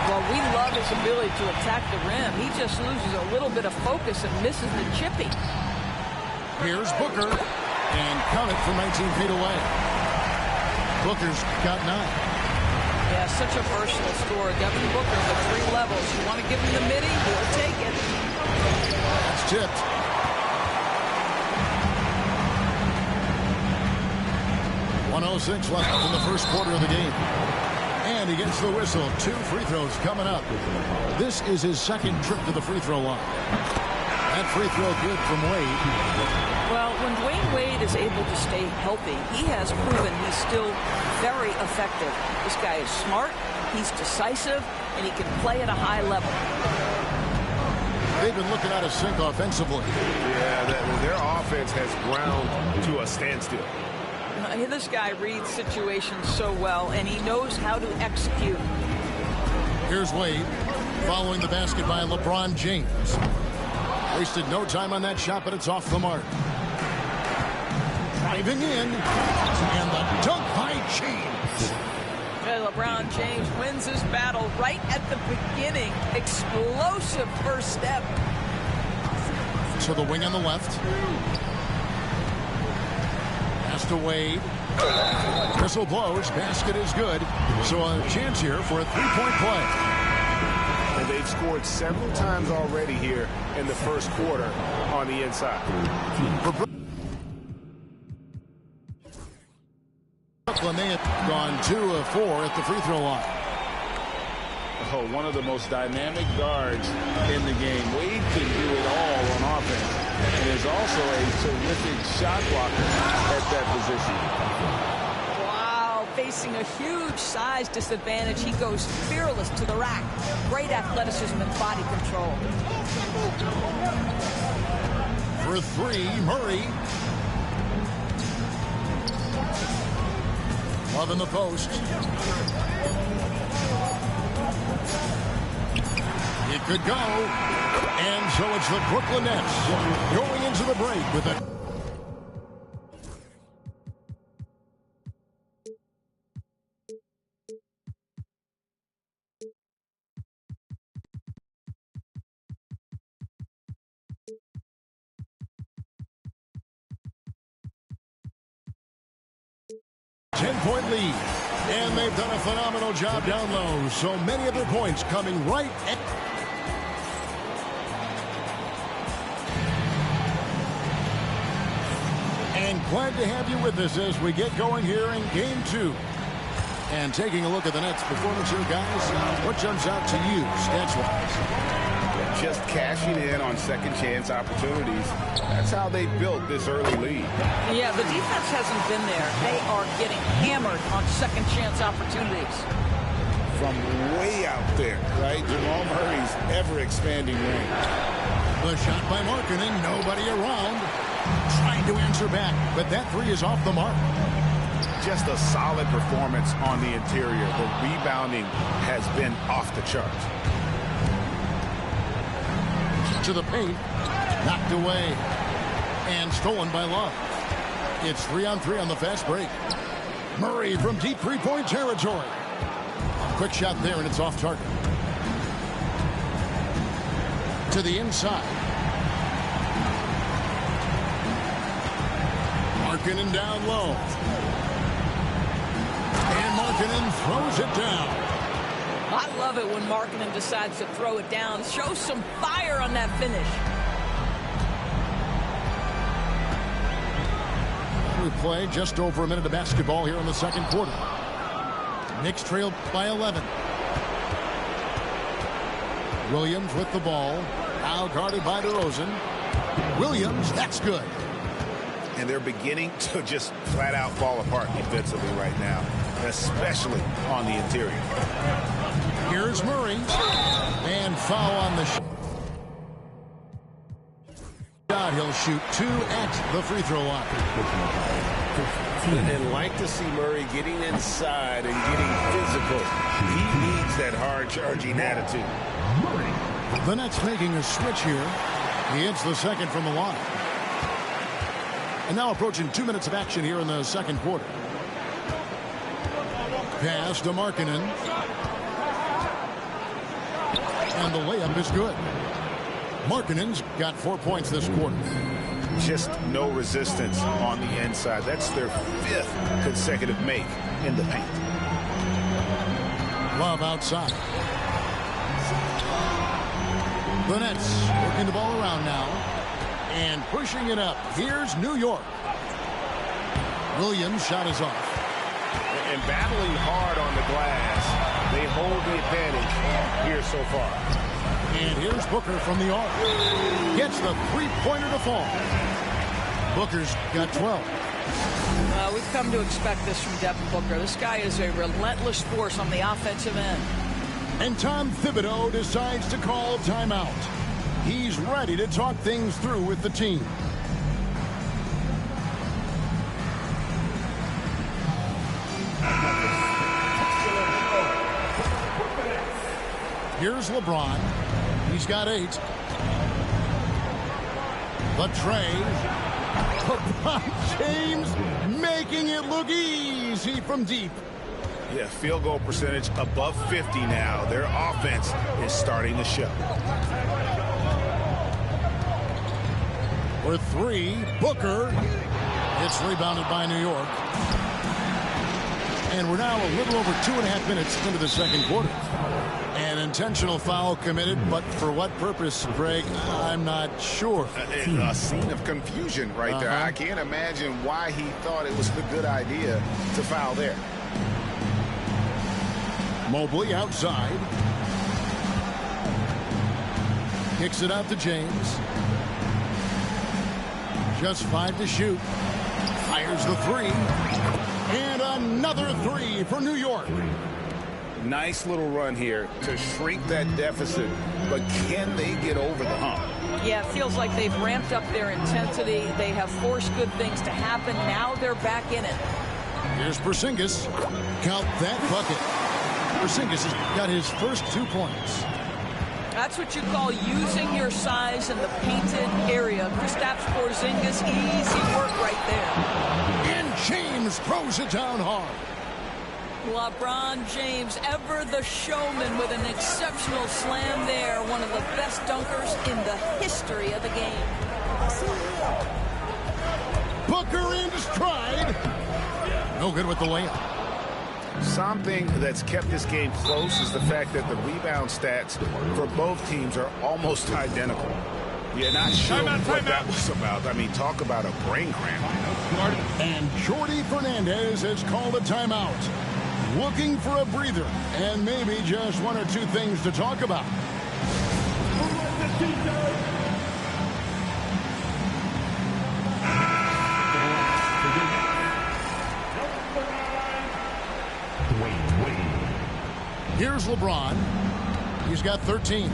K: Well, we love his ability to attack the rim. He just loses a little bit of focus and misses the chippy.
I: Here's Booker. And count it from 19 feet away. Booker's got 9.
K: Yeah, such a versatile scorer. Devin Booker with 3 levels. You want to give him the midi, he'll take it.
I: That's tipped. .106 left in the first quarter of the game. And he gets the whistle. 2 free throws coming up. This is his second trip to the free throw line. That free throw good from Wade.
K: Well, when Dwayne Wade is able to stay healthy, he has proven he's still very effective. This guy is smart, he's decisive, and he can play at a high level.
I: They've been looking out of sync offensively.
J: Yeah, their offense
B: has ground to a standstill.
K: This guy reads situations so well, and he knows how to execute.
I: Here's Wade following the basket by LeBron James. Wasted no time on that shot, but it's off the mark. Driving in, and the dunk by James.
K: LeBron James wins his battle right at the beginning. Explosive first step.
I: To the wing on the left. Pass to Wade. Whistle blows. Basket is good. So a chance here for a three-point play.
B: And they've scored several times already here in the first quarter on the inside.
I: Brooklyn, they have gone 2 of 4 at the free throw line.
J: Oh, one of the most dynamic guards in the game. Wade can do it all on offense, and is also a terrific shot blocker at that position.
K: Wow, facing a huge size disadvantage, he goes fearless to the rack. Great athleticism and body control.
I: For 3, Murray. Love in the post. It could go. And so it's the Brooklyn Nets going into the break with a 10-point lead. And they've done a phenomenal job down low. So many of their points coming right at... And glad to have you with us as we get going here in Game 2. And taking a look at the Nets' performance here, guys, what jumps out to you, stats-wise?
J: Just cashing in on second-chance opportunities. That's how they built this early lead.
K: Yeah, the defense hasn't been there. They are getting hammered on second-chance opportunities.
J: From way out there, right? Jamal Murray's ever-expanding range.
I: The shot by Markkanen, nobody around. Trying to answer back, but that three is off the mark.
J: Just a solid performance on the interior. The rebounding has been off the charts.
I: To the paint, knocked away, and stolen by Love. It's 3-on-3 on the fast break. Murray from deep three-point territory. Quick shot there, and it's off target. To the inside. Markkanen down low. And Markkanen throws it down.
K: I love it when Markkanen decides to throw it down. Show some fire on that finish.
I: We play just over a minute of basketball here in the second quarter. Knicks trail by 11. Williams with the ball. Now guarded by DeRozan. Williams, that's good.
B: And they're beginning to just flat out fall apart defensively right now, especially on the interior.
I: Here's Murray. And foul on the shot. He'll shoot 2 at the free throw line.
B: And like to see Murray getting inside and getting physical. He needs that hard-charging attitude.
I: The Nets making a switch here. He hits the second from the line. And now approaching 2 minutes of action here in the second quarter. Pass to Markkanen. And the layup is good. Markkanen's got 4 points this quarter.
B: Just no resistance on the inside. That's their 5th consecutive make in the paint.
I: Love outside. The Nets working the ball around now and pushing it up. Here's New York. Williams' shot is off.
B: And battling hard on the glass, they hold the advantage here so far.
I: And here's Booker from the arc. Gets the three-pointer to fall. Booker's got 12.
K: We've come to expect this from Devin Booker. This guy is a relentless force on the offensive end.
I: And Tom Thibodeau decides to call timeout. He's ready to talk things through with the team. Here's LeBron. He's got 8. The tray. LeBron James making it look easy from deep.
J: Yeah, field goal percentage above 50 now. Their offense is starting to show.
I: For 3, Booker. It's rebounded by New York. And we're now a little over 2.5 minutes into the second quarter. An intentional foul committed, but for what purpose, Greg? I'm not sure.
J: A scene of confusion right there. I can't imagine why he thought it was a good idea to foul there.
I: Mobley outside. Kicks it out to James. Just 5 to shoot. Fires the 3. And another 3 for New York.
J: Nice little run here to shrink that deficit, but can they get over the hump?
K: Yeah, it feels like they've ramped up their intensity. They have forced good things to happen. Now they're back in it.
I: Here's Porzingis. Count that bucket. Porzingis has got his first 2 points.
K: That's what you call using your size in the painted area. Kristaps Porzingis, easy work right there.
I: And James throws it down hard.
K: LeBron James, ever the showman, with an exceptional slam there. One of the best dunkers in the history of the game.
I: Booker in stride. No good with the layup.
J: Something that's kept this game close is the fact that the rebound stats for both teams are almost identical. You're not sure what that was about. I mean, talk about a brain cramp.
I: And Jordi Fernandez has called a timeout. Looking for a breather and maybe just 1 or 2 things to talk about. Here's LeBron. He's got 13.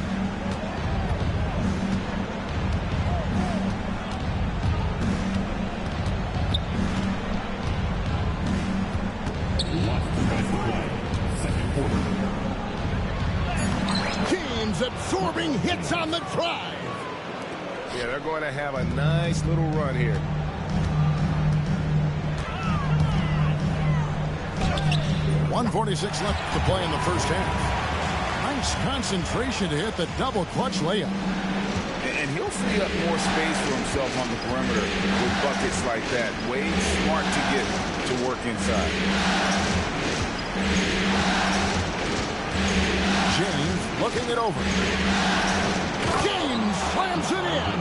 I: James absorbing hits on the drive.
J: Yeah, they're going to have a nice little run here.
I: .146 left to play in the first half. Nice concentration to hit the double clutch layup.
J: And he'll free up more space for himself on the perimeter with buckets like that. Way smart to get to work inside.
I: James looking it over. James slams it in.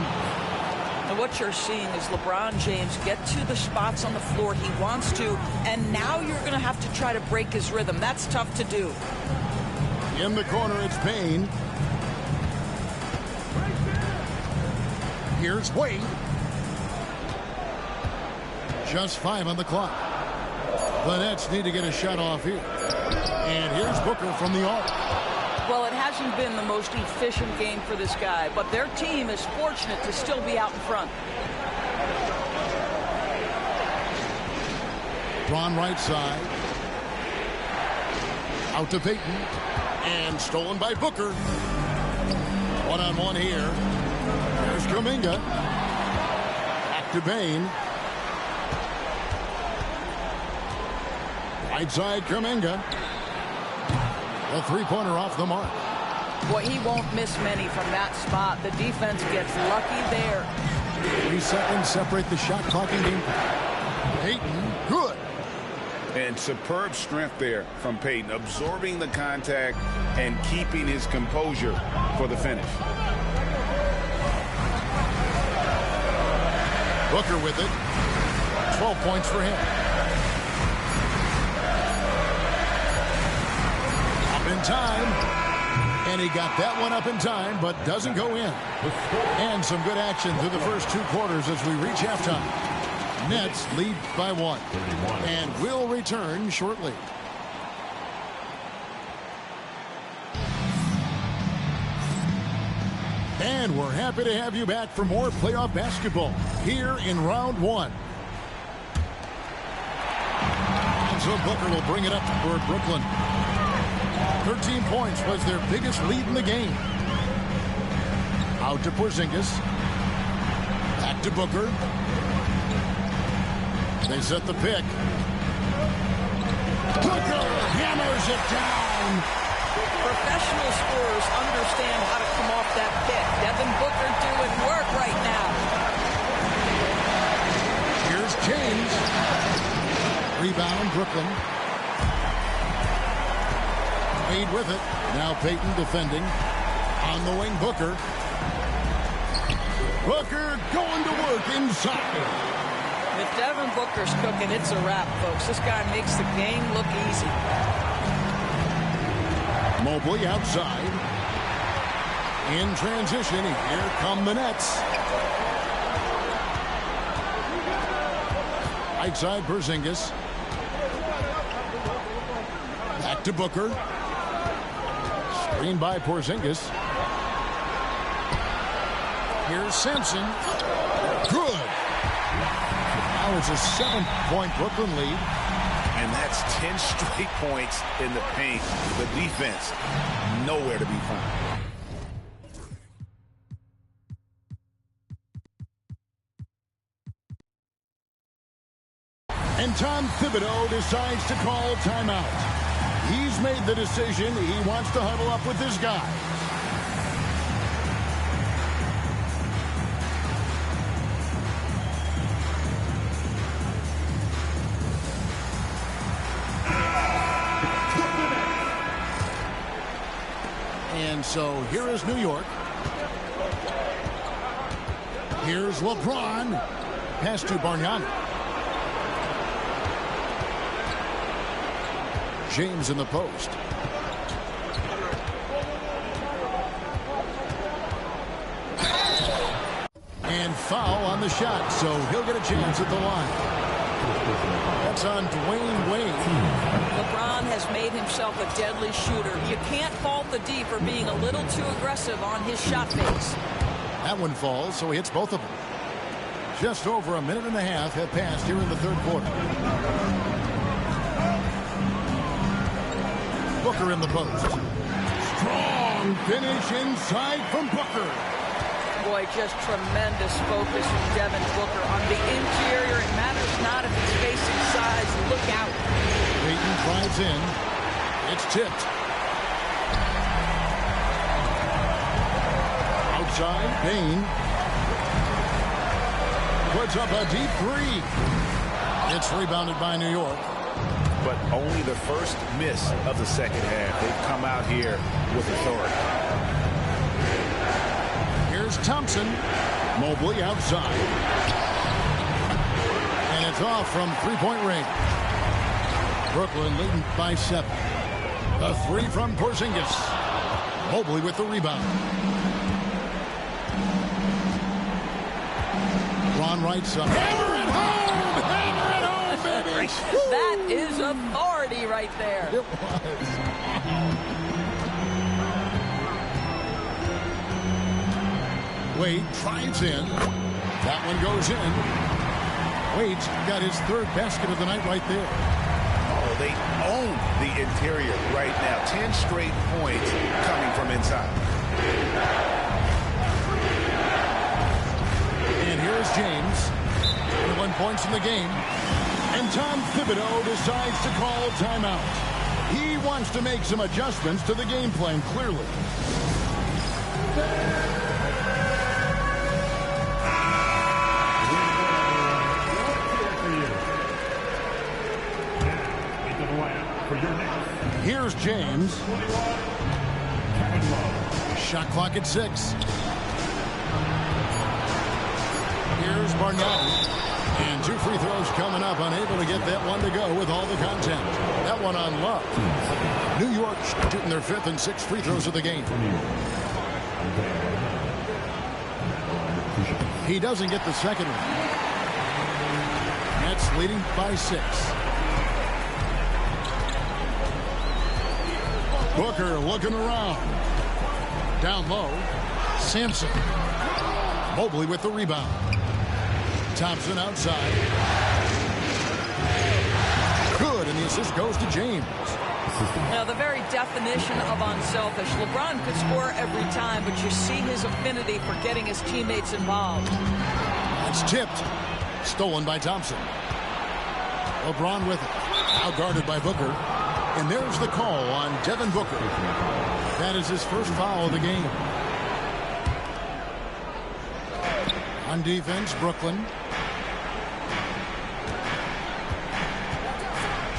K: And what you're seeing is LeBron James get to the spots on the floor he wants to, and now you're going to have to try to break his rhythm. That's tough to do.
I: In the corner, it's Payne. Here's Wade. Just 5 on the clock. The Nets need to get a shot off here. And here's Booker from the arc.
K: Well, it hasn't been the most efficient game for this guy, but their team is fortunate to still be out in front.
I: Drawn right side. Out to Payton. And stolen by Booker. One-on-one here. There's Kuminga. Back to Bane. Right side, Kuminga. A 3-pointer off the mark.
K: Boy, he won't miss many from that spot. The defense gets lucky there.
I: 3 seconds separate the shot clock and game. Payton, good.
J: And superb strength there from Payton, absorbing the contact and keeping his composure for the finish.
I: Booker with it. 12 points for him. Up in time. And he got that one up in time, but doesn't go in. And some good action through the first 2 quarters as we reach halftime. Nets lead by 1. And will return shortly. And we're happy to have you back for more playoff basketball here in round 1. And so Booker will bring it up for Brooklyn. 13 points was their biggest lead in the game. Out to Porzingis. Back to Booker. They set the pick. Booker hammers it down.
K: Professional scorers understand how to come off that pick. Devin Booker doing work right now.
I: Here's James. Rebound, Brooklyn. Wade with it. Now Payton defending. On the wing, Booker. Booker going to work inside.
K: If Devin Booker's cooking, it's a wrap, folks. This guy makes the game look easy.
I: Mobley outside. In transition, here come the Nets. Right side, Porzingis. Back to Booker. Screen by Porzingis. Here's Simpson. Good. Now it's a 7-point Brooklyn lead.
B: And that's 10 straight points in the paint. The defense, nowhere to be found.
I: And Tom Thibodeau decides to call timeout. He's made the decision. He wants to huddle up with this guy. And so here is New York. Here's LeBron. Pass to Bargnani. James in the post. And foul on the shot, so he'll get a chance at the line. That's on Dwayne Wade.
K: LeBron has made himself a deadly shooter. You can't fault the D for being a little too aggressive on his shot fakes.
I: That one falls, so he hits both of them. Just over a minute and a half have passed here in the third quarter. Booker in the post. Strong finish inside from Booker.
K: Boy, just tremendous focus from Devin Booker on the interior. It matters not if he's facing size. Look out.
I: Payton drives in. It's tipped. Outside, Payne. Puts up a deep three. It's rebounded by New York.
B: But only the first miss of the second half. They've come out here with authority.
I: Here's Thompson. Mobley outside. And it's off from three-point range. Brooklyn leading by 7. The three from Porzingis. Mobley with the rebound. Ron right side. Hammer it home! Hammer it home, baby!
K: That is authority right there.
I: It was. Wade drives in. That one goes in. Wade's got his third basket of the night right there.
B: Oh, they own the interior right now. 10 straight points coming from inside.
I: And here's James. 21 points in the game. And Tom Thibodeau decides to call timeout. He wants to make some adjustments to the game plan, clearly. Here's James. Shot clock at 6. Here's Bargnani. And 2 free throws coming up. Unable to get that one to go with all the content. That one on Love. New York shooting their 5th and 6th free throws of the game. He doesn't get the second one. Nets leading by 6. Booker looking around. Down low. Simpson. Mobley with the rebound. Thompson outside. Good, and the assist goes to James.
K: Now, the very definition of unselfish. LeBron could score every time, but you see his affinity for getting his teammates involved.
I: It's tipped. Stolen by Thompson. LeBron with it. Now guarded by Booker. And there's the call on Devin Booker. That is his first foul of the game. On defense, Brooklyn.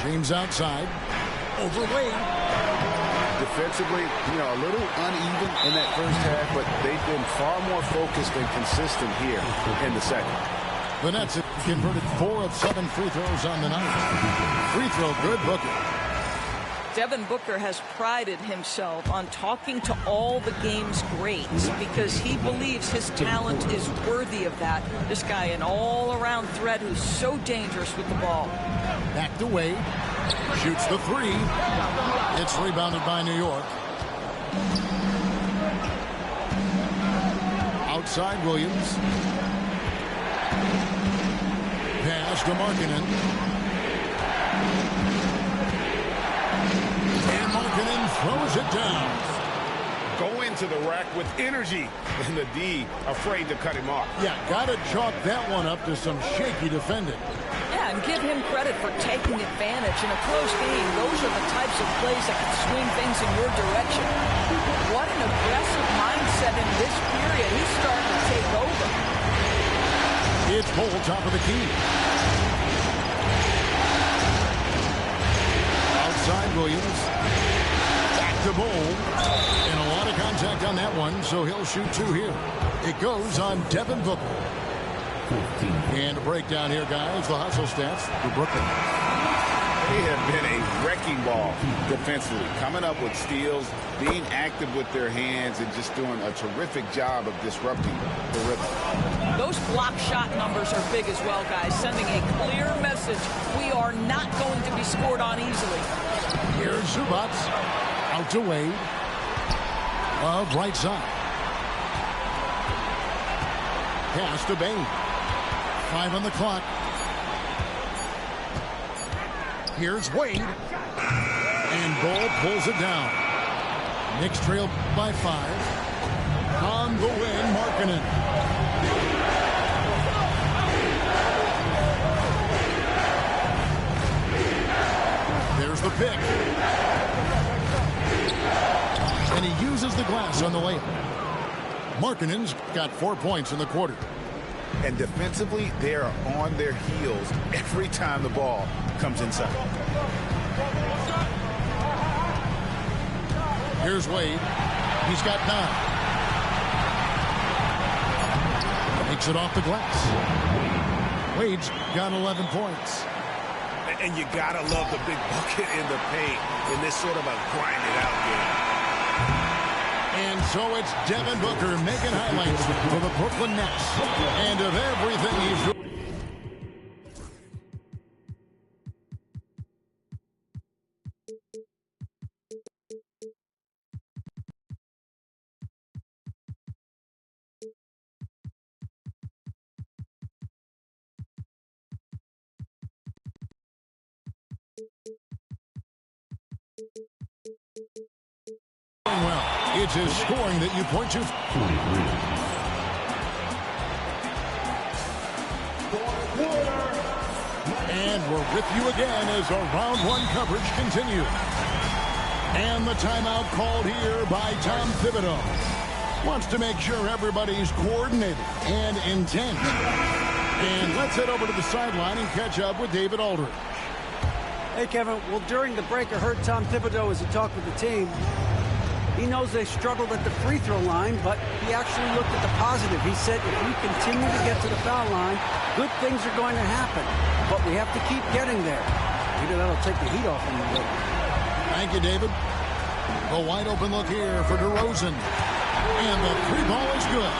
I: James outside. Over Wade.
J: Defensively, a little uneven in that first half, but they've been far more focused and consistent here in the second.
I: The Nets have converted 4 of 7 free throws on the night. Free throw good, Booker.
K: Devin Booker has prided himself on talking to all the game's greats because he believes his talent is worthy of that. This guy, an all-around threat who's so dangerous with the ball.
I: Back to Wade. Shoots the 3. It's rebounded by New York. Outside Williams. Pass to Markkanen. And Markkanen throws it down.
J: Go into the rack with energy. And the D afraid to cut him off.
I: Yeah, got to chalk that one up to some shaky defending.
K: Yeah, and give him credit for taking advantage. In a close game, those are the types of plays that can swing things in your direction. What an aggressive mindset in this period. He's starting to take over.
I: It's Bol, top of the key. Outside Williams. Back to Bol. And a lot of contact on that one, so he'll shoot 2 here. It goes on Devin Booker. And a breakdown here, guys. The hustle stats for Brooklyn.
J: They have been a wrecking ball defensively, coming up with steals, being active with their hands, and just doing a terrific job of disrupting the rhythm.
K: Those block shot numbers are big as well, guys, sending a clear message. We are not going to be scored on easily.
I: Here's Zubac. Out to Wade. Love right side. Pass to Bain. 5 on the clock. Here's Wade. And Bol pulls it down. Knicks trail by 5. On the win, Markkanen. There's the pick. And he uses the glass on the layup. Markkanen's got 4 points in the quarter.
J: And defensively, they are on their heels every time the ball comes inside.
I: Here's Wade. He's got 9. Makes it off the glass. Wade's got 11 points.
B: And you gotta love the big bucket in the paint in this sort of a grind-it-out game.
I: And so it's Devin Booker making highlights for the Brooklyn Nets. And of everything he's doing. Well, it's his scoring that you point to. And we're with you again as our round 1 coverage continues. And the timeout called here by Tom Thibodeau. Wants to make sure everybody's coordinated and intent. And let's head over to the sideline and catch up with David Aldridge.
L: Hey, Kevin. Well, during the break, I heard Tom Thibodeau as he talked with the team. He knows they struggled at the free throw line, but he actually looked at the positive. He said, if we continue to get to the foul line, good things are going to happen. But we have to keep getting there. Maybe that'll take the heat off him a bit.
I: Thank you, David. A wide open look here for DeRozan. And the 3 ball is good.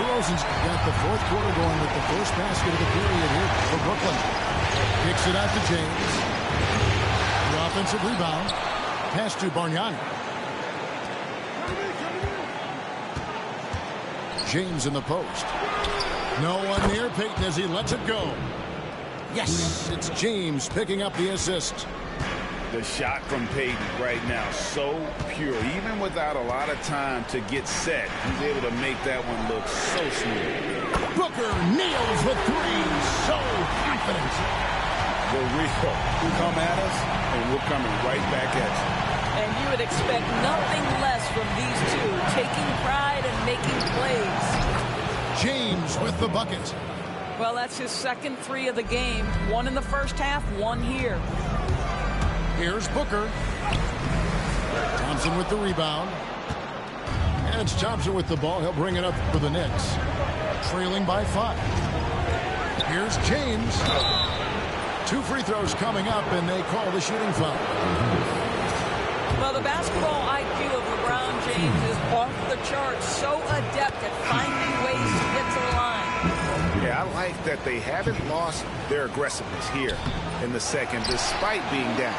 I: DeRozan's got the 4th quarter going with the first basket of the period here for Brooklyn. Kicks it out to James. The offensive rebound. Pass to Bargnani. James in the post. No one near Payton as he lets it go. Yes, it's James picking up the assist.
J: The shot from Payton right now, so pure. Even without a lot of time to get set, he's able to make that one look so smooth.
I: Booker nails the three. So confident.
J: The real. Come at us, and we're coming right back at you.
K: And you would expect nothing less from these two, taking pride and making plays.
I: James with the bucket.
K: Well, that's his second three of the game. One in the first half, one here.
I: Here's Booker. Thompson with the rebound. And it's Thompson with the ball. He'll bring it up for the Knicks. Trailing by 5. Here's James. 2 free throws coming up, and they call the shooting foul.
K: Well, the basketball IQ of LeBron James is off the charts. So adept at finding ways to get to the line.
J: Yeah, I like that they haven't lost their aggressiveness here in the second, despite being down.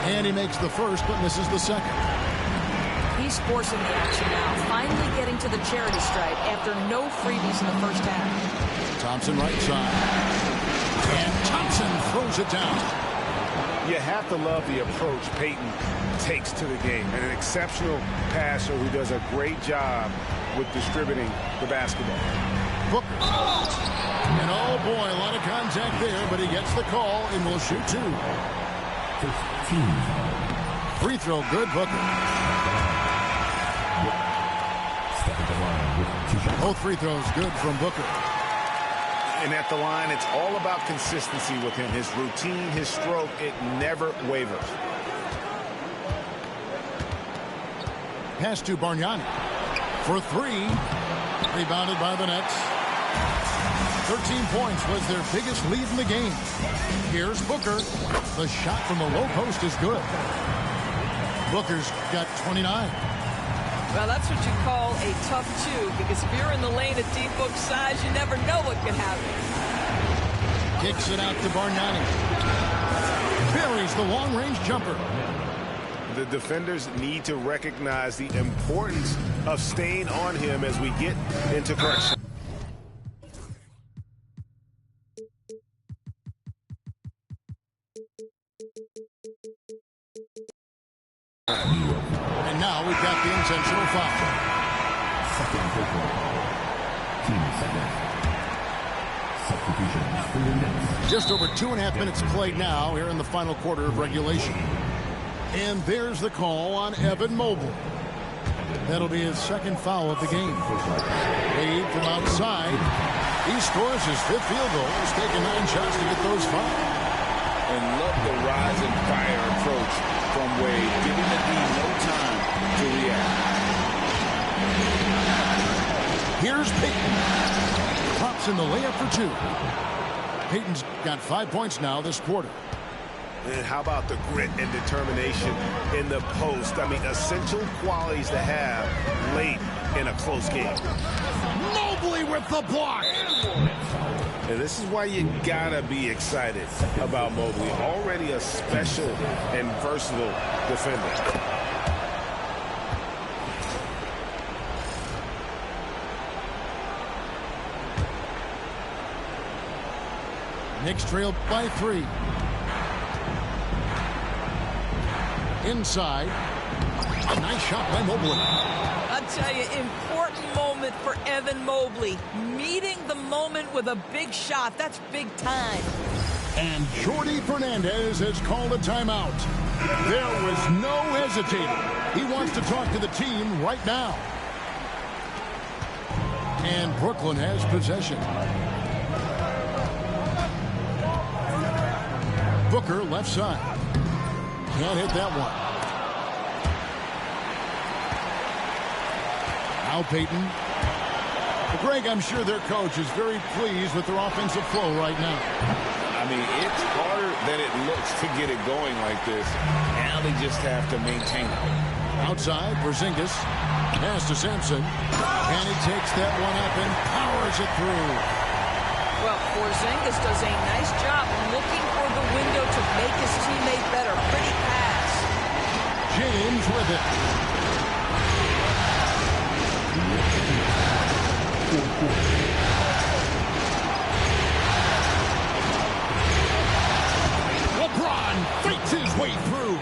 I: And he makes the first, but misses the second.
K: He's forcing the action now, finally getting to the charity stripe after no freebies in the first half.
I: Thompson right side. And Thompson throws it down.
J: You have to love the approach Payton takes to the game. And an exceptional passer who does a great job with distributing the basketball.
I: Booker. And oh boy, a lot of contact there, but he gets the call and will shoot 2.
E: 15.
I: Free throw good, Booker. Both free throws good from Booker.
J: And at the line, it's all about consistency with him. His routine, his stroke, it never wavers.
I: Pass to Bargnani. For 3. Rebounded by the Nets. 13 points was their biggest lead in the game. Here's Booker. The shot from the low post is good. Booker's got 29.
K: Well, that's what you call a tough 2, because if you're in the lane at D-book size, you never know what could happen.
I: Kicks it out to Bargnani. Buries the long-range jumper.
J: The defenders need to recognize the importance of staying on him as we get into correction.
I: And now we've got the intentional foul.
E: Second football. Team second. Substitutions for the Knicks.
I: Just over 2.5 minutes played now here in the final quarter of regulation. And there's the call on Evan Mobley. That'll be his second foul of the game. Wade from outside. He scores his 5th field goal. He's taken 9 shots to get those 5.
J: And love the rise and fire approach from Wade, giving the team no time to react.
I: Here's Payton. Pops in the layup for 2. Payton's got 5 points now this quarter.
J: And how about the grit and determination in the post? I mean, essential qualities to have late in a close game.
I: Mobley with the block.
J: And this is why you gotta be excited about Mobley. Already a special and versatile defender.
I: Knicks trail by 3. Inside. A nice shot by Mobley.
K: I'll tell you, important moment for Evan Mobley. Meeting the moment with a big shot. That's big time.
I: And Jordi Fernandez has called a timeout. There was no hesitating. He wants to talk to the team right now. And Brooklyn has possession. Booker left side. Can't hit that one. Now Payton. Greg, I'm sure their coach is very pleased with their offensive flow right now.
J: I mean, it's harder than it looks to get it going like this. Now they just have to maintain it.
I: Outside, Porzingis. Pass to Sampson. And he takes that one up and powers it through.
K: Well, Porzingis does a nice job looking for the window to make his teammate better. Pretty pass.
I: James with it. LeBron fights his way through.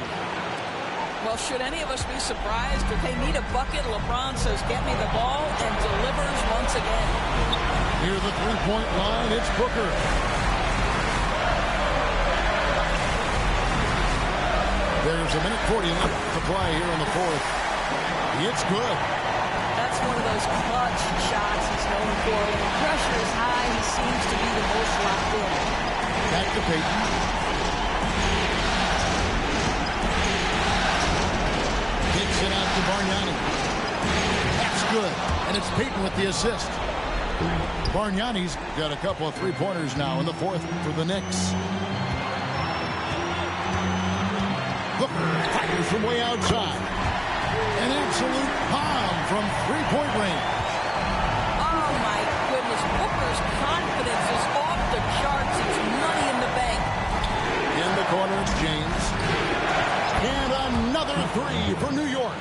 K: Well, should any of us be surprised if they need a bucket? LeBron says, get me the ball, and delivers once again.
I: Near the three-point line, it's Booker. There's a minute 40 left to play here in the fourth. It's good.
K: That's one of those clutch shots he's known for. When the pressure is high, he seems to be the most locked in.
I: Back to Peyton. Kicks it out to Bargnani. That's good. And it's Peyton with the assist. Bargnani's got a couple of three-pointers now in the fourth for the Knicks. Booker fires from way outside. An absolute bomb from three-point range.
K: Oh, my goodness. Booker's confidence is off the charts. It's money in the bank.
I: In the corner, it's James. And another three for New York.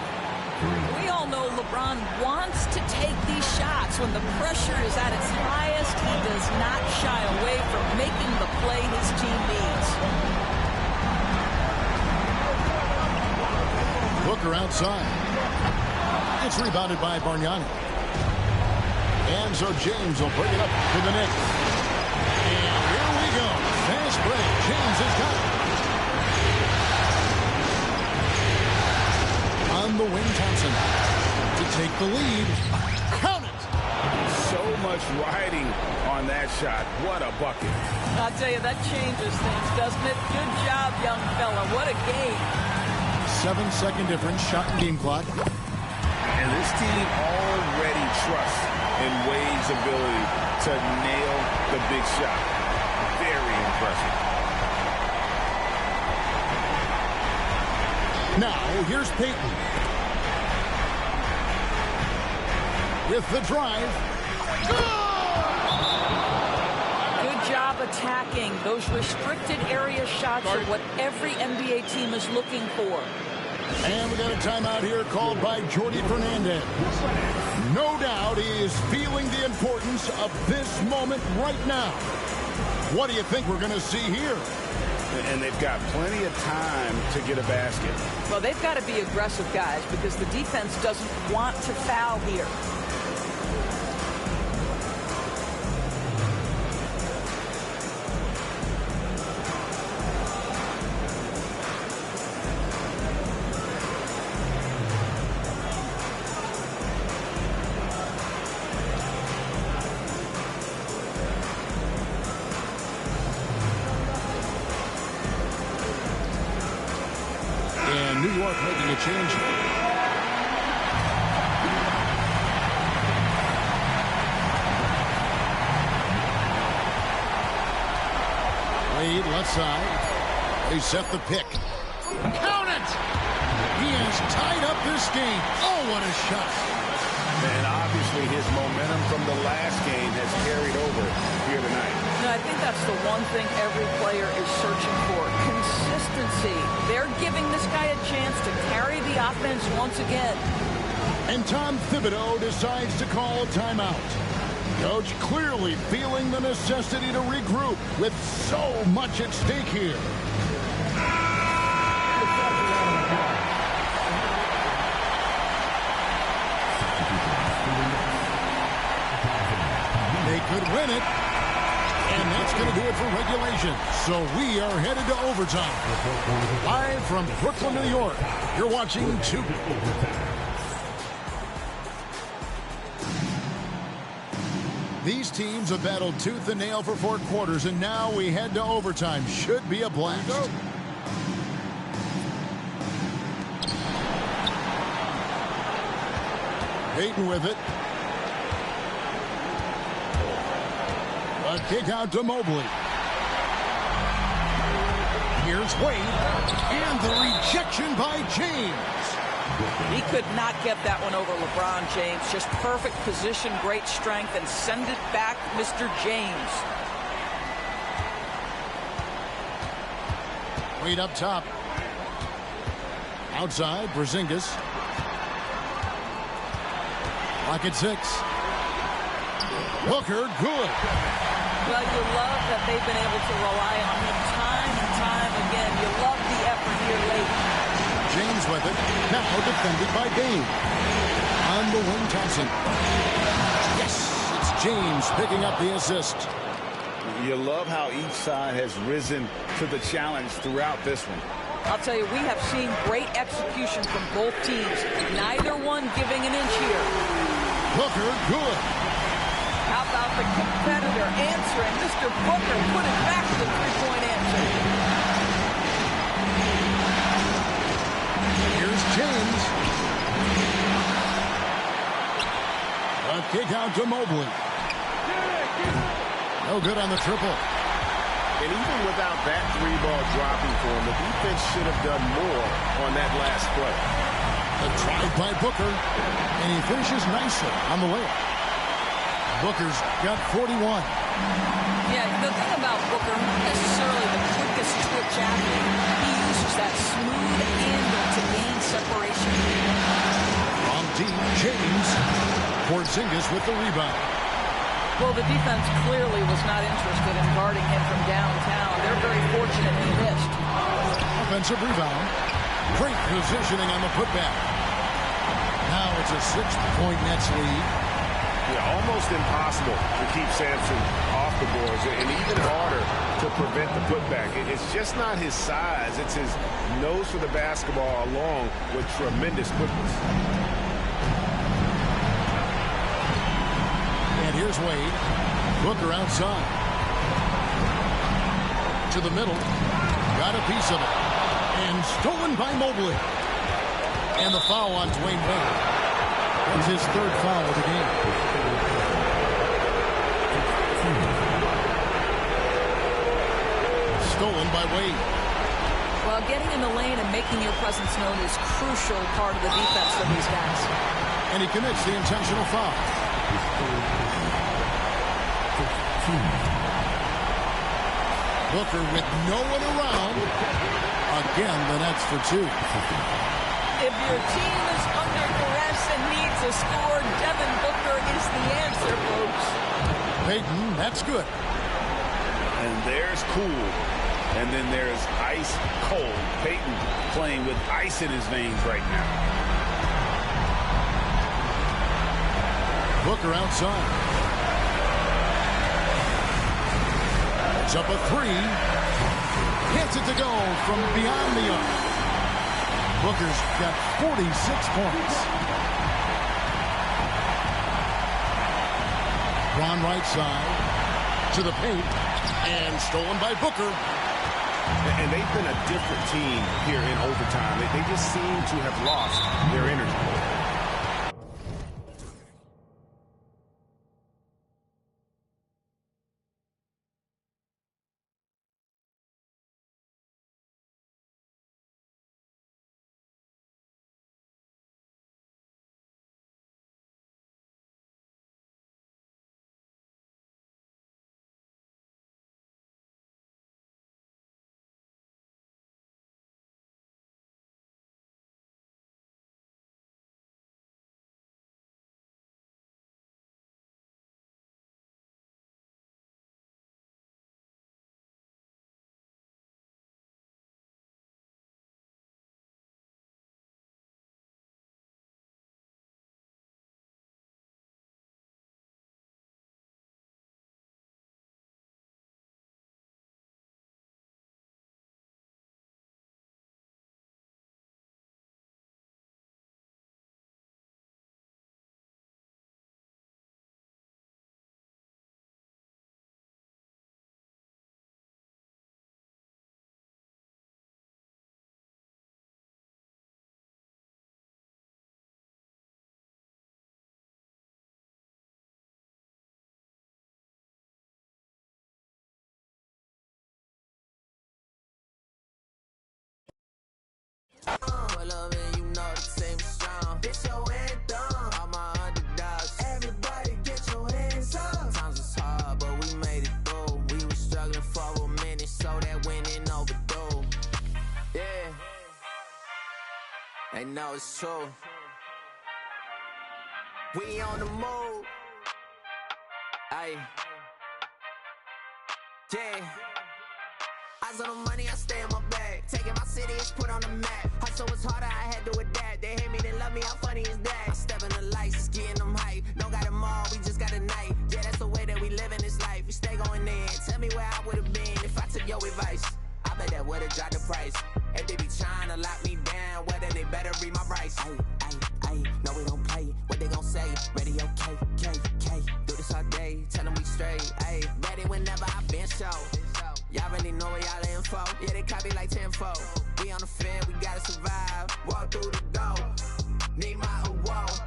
K: We all know LeBron wants to take these shots. When the pressure is at its highest, he does not shy away from making the play his team needs.
I: Booker outside. It's rebounded by Bargnani. And so James will bring it up to the Knicks. And here we go. Fast break. James has got it. On the wing, Thompson to take the lead. Count it.
J: So much riding on that shot. What a bucket.
K: I'll tell you, that changes things, doesn't it? Good job, young fella. What a game.
I: 7-second difference, shot and game clock.
J: And this team already trusts in Wade's ability to nail the big shot. Very impressive.
I: Now, here's Peyton. With the drive.
K: Good job attacking. Those restricted area shots are what every NBA team is looking for.
I: And we got a timeout here called by Jordi Fernandez. No doubt he is feeling the importance of this moment right now. What do you think we're going to see here?
J: And they've got plenty of time to get a basket.
K: Well, they've got to be aggressive, guys, because the defense doesn't want to foul here.
I: New York making a change. Wade left side. They set the pick. Count it! He has tied up this game. Oh, what a shot.
J: And obviously his momentum from the last game has carried over here tonight.
K: I think that's the one thing every player is searching for. Consistency. They're giving this guy a chance to carry the offense once again.
I: And Tom Thibodeau decides to call a timeout. Coach clearly feeling the necessity to regroup with so much at stake here. They could win it. And that's going to do it for regulation. So we are headed to overtime. Live from Brooklyn, New York. You're watching 2. These teams have battled tooth and nail for 4 quarters, and now we head to overtime. Should be a blast. Peyton with it. A kick out to Mobley. Here's Wade. And the rejection by James.
K: He could not get that one over LeBron James. Just perfect position, great strength, and send it back, Mr. James.
I: Wade up top. Outside, Porzingis. Rocket 6. Booker, good.
K: Well, you love that they've been able to rely on him time and time again. You love the effort here late.
I: James with it. Now defended by Bain. On the wing, Thompson. Yes, it's James picking up the assist.
J: You love how each side has risen to the challenge throughout this one.
K: I'll tell you, we have seen great execution from both teams. Neither one giving an inch here.
I: Booker, good.
K: How about the competitor answering? Mr. Booker put it back to the three-point answer.
I: Here's James. A kick out to Mobley. No good on the triple.
J: And even without that three ball dropping for him, the defense should have done more on that last play.
I: The drive by Booker, and he finishes nicely on the layup. Booker's got 41.
K: Yeah, the thing about Booker, not necessarily the quickest twitch athlete. He uses that smooth handle to gain separation.
I: From deep, James. Porzingis with the rebound.
K: Well, the defense clearly was not interested in guarding him from downtown. They're very fortunate he missed.
I: Offensive rebound. Great positioning on the putback. Now it's a 6-point Nets lead.
J: Yeah, almost impossible to keep Sampson off the boards, and even harder to prevent the putback. It's just not his size. It's his nose for the basketball along with tremendous quickness.
I: And here's Wade. Booker outside. To the middle. Got a piece of it. And stolen by Mobley. And the foul on Dwayne Wade. That's his third foul of the game. Stolen by Wade.
K: Well, getting in the lane and making your presence known is crucial part of the defense for these guys.
I: And he commits the intentional foul. Booker with no one around. Again, the Nets for two.
K: If your team is under duress and needs a score, Devin Booker is the answer, folks.
I: Payton, that's good.
J: And there's cool. And then there's ice cold. Payton playing with ice in his veins right now.
I: Booker outside. It's up a three. Gets it to go from beyond the arc. Booker's got 46 points. Ron right side to the paint. And stolen by Booker.
J: And they've been a different team here in overtime. They just seem to have lost their energy.
M: They know it's true. We on the move. Aye. Yeah. Eyes on the money, I stay in my bag. Taking my city is put on the map. Hustle was harder, I had to adapt. They hate me, they love me, how funny is that? I step in the lights, it's getting them hype. Don't got them all, we just got a night. Yeah, that's the way that we live in this life. We stay going in. Tell me where I would've been if I took your advice. I bet that would've dropped the price. If they be trying to lock me down, well then they better read my rights. Ay, no we don't play. What they gon' say? Radio K. Do this all day, tell them we straight. Ay, ready whenever I been show. Y'all really know where y'all info. Yeah, they copy like tenfold. We on the field, we gotta survive. Walk through the door. Need my award.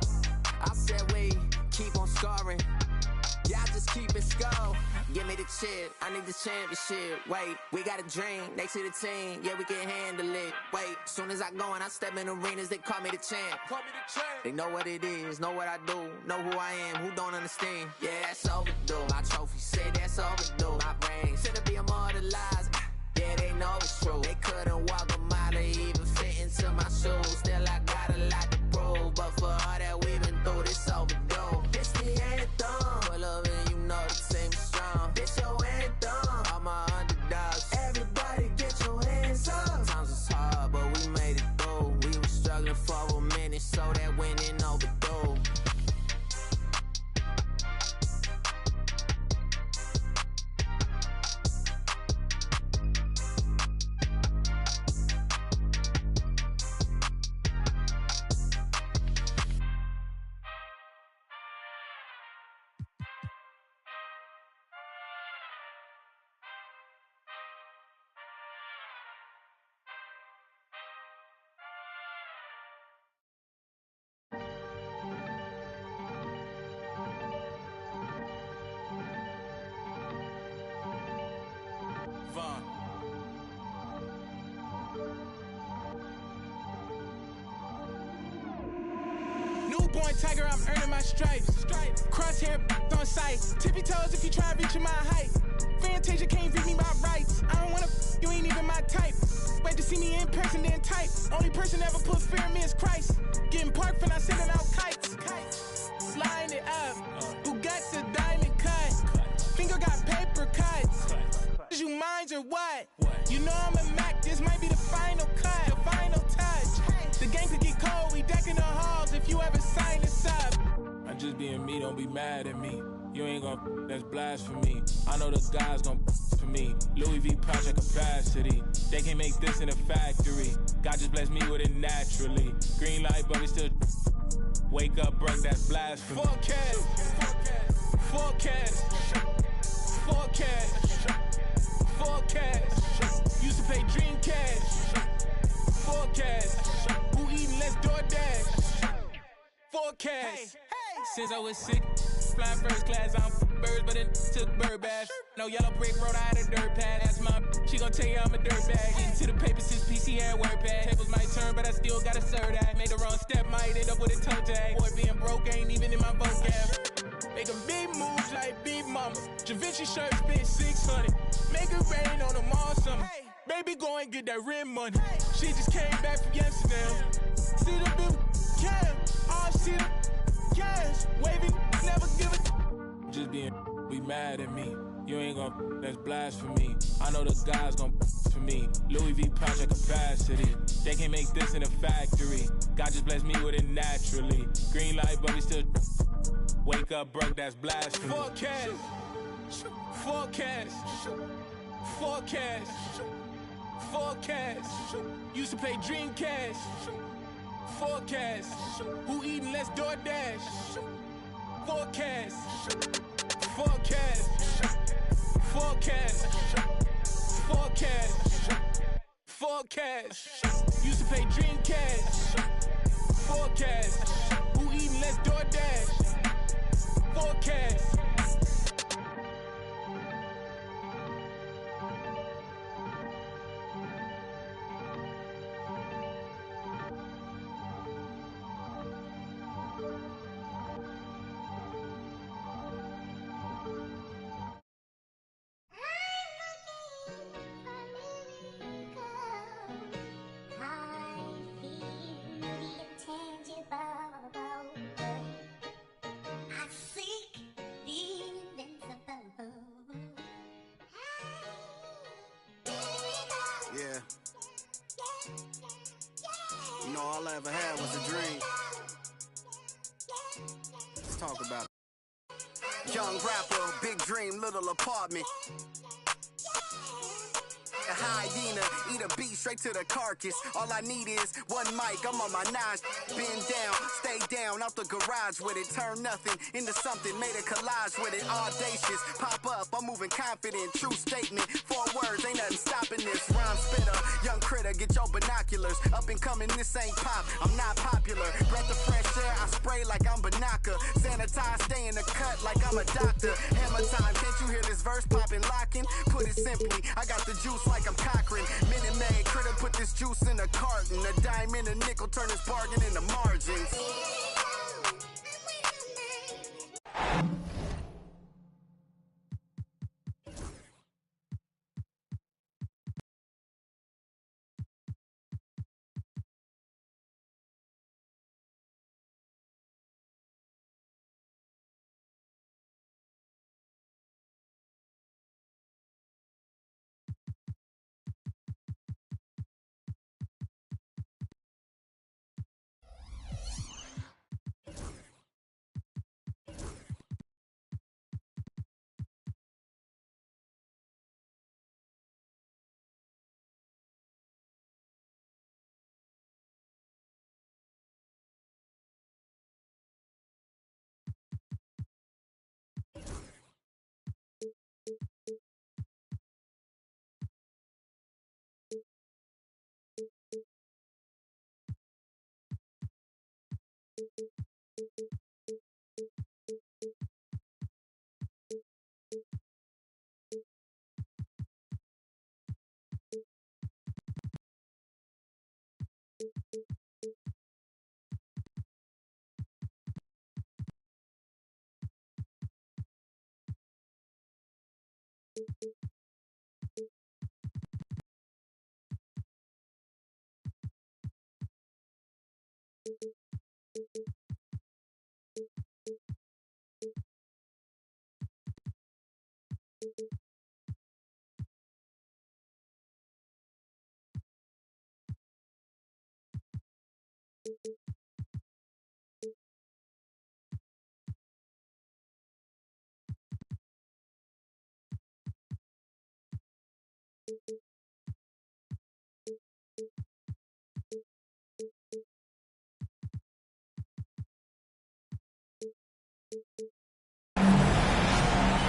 M: I said we keep on scoring. Y'all just keep it score. Give me the chip, I need the championship. Wait, we got a dream, next to the team. Yeah, we can handle it. Wait, soon as I go and I step in arenas, they call me the champ. They know what it is, know what I do, know who I am, who don't understand. Yeah, that's overdue. My trophy say that's overdue. My brain said to be immortalized. Yeah, they know it's true. They couldn't walk a mile or even fit into my shoes. Still, I got a lot to prove, but for all that we've been through, this overdue. It's the anthem. Pull up and you know the team is strong. This your anthem. All my underdogs. Everybody get your hands up. Sometimes it's hard, but we made it through. We were struggling for a minute, so that winning overdue.
N: Newborn tiger, I'm earning my stripes. Crosshair on sight. Tippy toes if you try reaching my height. Fantasia can't read me my rights. I don't wanna, you ain't even my type. Wait to see me in person, then type. Only person ever put fear in me is Christ. Getting parked for not sending out kites. Sliding it up. Bugat's a diamond cut. Finger got paper cuts. Is you mind or what? You know I'm a Mac, this might be the final cut, the final touch. The game could get cold, we decking the halls if you ever sign us up.
A: I'm just being me, don't be mad at me. You ain't gon' that's blasphemy. I know the guys gon' for me. Louis V pouch at capacity. They can't make this in a factory. God just blessed me with it naturally. Green light, but we still wake up, broke, that's blasphemy. Forecast. Used to play Dreamcast. Forecast. Who eating less DoorDash? Forecast. Since I was sick, flying first class, I'm birds, but then took bird bath. No yellow brick road, I had a dirt pad. That's my, she gon' tell you I'm a dirt bag. Into the paper since PC had word pad. Tables might turn, but I still gotta serve that. Made the wrong step, might end up with a toe tag. Boy, being broke ain't even in my vocab. Making big moves like Big Mama. Javinci shirt spent 600. Make it rain on them all summer. Baby, go and get that rim money. She just came back from Amsterdam. See the big cam. All see the gas. Waving, never give it. Just being be mad at me. You ain't gon' that's blasphemy. I know the guys gon' for me. Louis V pouch at capacity. They can't make this in a factory. God just blessed me with it naturally. Green light, but we still wake up broke, that's blasphemy. Forecast. Used to play Dreamcast. Forecast. Who eating less DoorDash? Forecast. Used to play Dreamcast. Forecast. Who eating less DoorDash? Forecast.
O: all I ever had was a dream. Let's talk about it. Young rapper, big dream, little apartment. A hyena, eat a beat straight to the carcass. All I need is one mic, I'm on my nine. Bend down, stay down, out the garage with it. Turn nothing into something, made a collage with it. Audacious, pop up, I'm moving confident. True statement, 4 words, ain't nothing stopping this. Rhyme spitter, young critter, get your binoculars. Up and coming, this ain't pop, I'm not popular. Breath of fresh air, I spray like I'm Banaka. Sanitize, stay in the cut like I'm a doctor. Hammer time, can't you hear this verse popping, locking? Put it simply, I got the juice like I'm Cochran. Minute Maid, critter put this juice in a carton. A dime and a nickel turn this bargain into margins.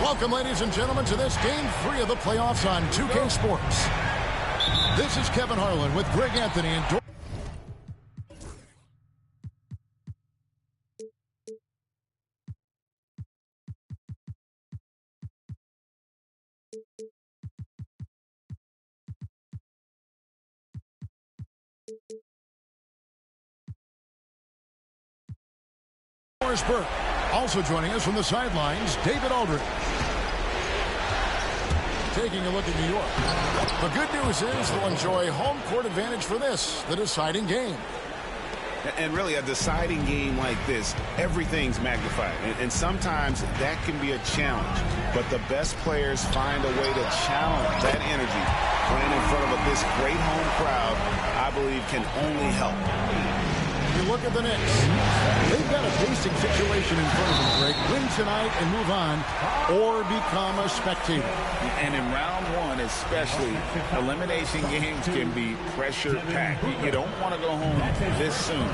I: Welcome, ladies and gentlemen, to this Game 3 of the playoffs on 2K Sports. This is Kevin Harlan with Greg Anthony and Burke. Also joining us from the sidelines, David Aldridge. Taking a look at New York. The good news is they'll enjoy home court advantage for this, the deciding game.
J: And really, a deciding game like this, everything's magnified. And sometimes that can be a challenge. But the best players find a way to challenge that energy. Playing in front of this great home crowd, I believe, can only help.
I: You look at the Knicks. They've got a basic situation in front of them, Greg. Win tonight and move on, or become a spectator.
J: And in round one especially, elimination games can be pressure-packed. You don't want to go home this soon.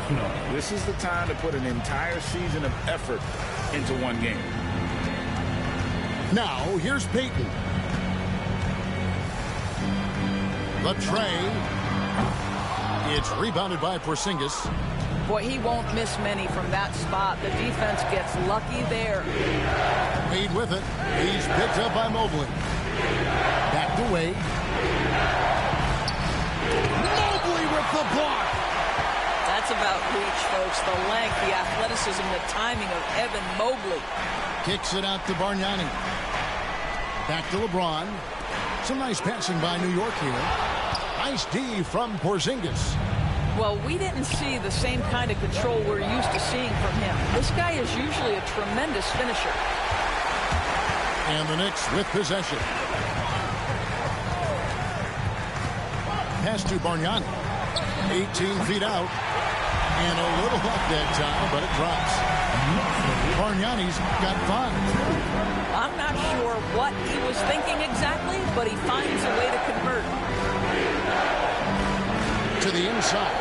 J: This is the time to put an entire season of effort into one game.
I: Now, here's Peyton. The tray. It's rebounded by Porzingis.
K: Boy, he won't miss many from that spot. The defense gets lucky there.
I: Wade with it. He's picked up by Mobley. Back to Wade. Mobley with the block.
K: That's about reach, folks. The length, the athleticism, the timing of Evan Mobley.
I: Kicks it out to Bargnani. Back to LeBron. Some nice passing by New York here. Nice D from Porzingis.
K: Well, we didn't see the same kind of control we're used to seeing from him. This guy is usually a tremendous finisher.
I: And the Knicks with possession. Pass to Bargnani. 18 feet out. And a little luck that time, but it drops. Bargnani's got 5.
K: I'm not sure what he was thinking exactly, but he finds a way to convert.
I: To the inside.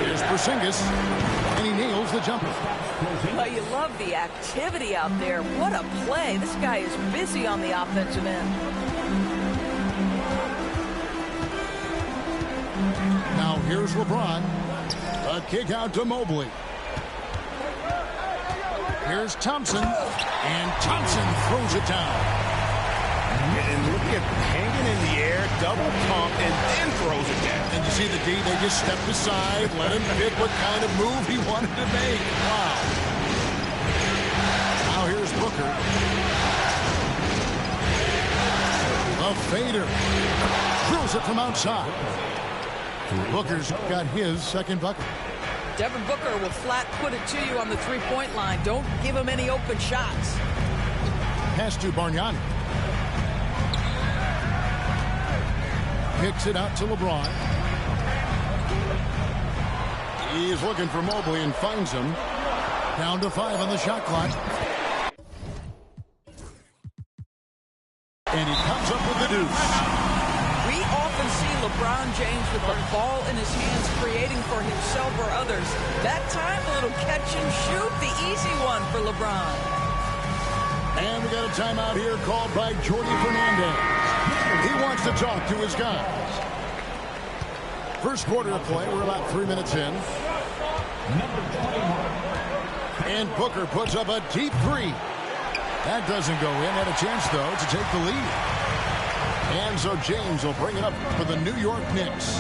I: Here's Porzingis, and he nails the jumper.
K: Well, you love the activity out there. What a play. This guy is busy on the offensive end.
I: Now here's LeBron. A kick out to Mobley. Here's Thompson. And Thompson throws it down.
B: And look at hanging in the air, double pump, and then throws it down.
I: And you see the D, they just stepped aside, let him pick what kind of move he wanted to make. Wow. Now here's Booker. A fader. Drills it from outside. Booker's got his second bucket.
K: Devin Booker will flat put it to you on the three-point line. Don't give him any open shots.
I: Pass to Bargnani. Kicks it out to LeBron. He's looking for Mobley and finds him. Down to 5 on the shot clock. And he comes up with the deuce.
K: We often see LeBron James with the ball in his hands creating for himself or others. That time, a little catch and shoot, the easy one for LeBron.
I: And we got a timeout here called by Jordy Fernandez. He wants to talk to his guys. First quarter of play, we're about 3 minutes in. And Booker puts up a deep 3. That doesn't go in. Had a chance, though, to take the lead. And so James will bring it up for the New York Knicks.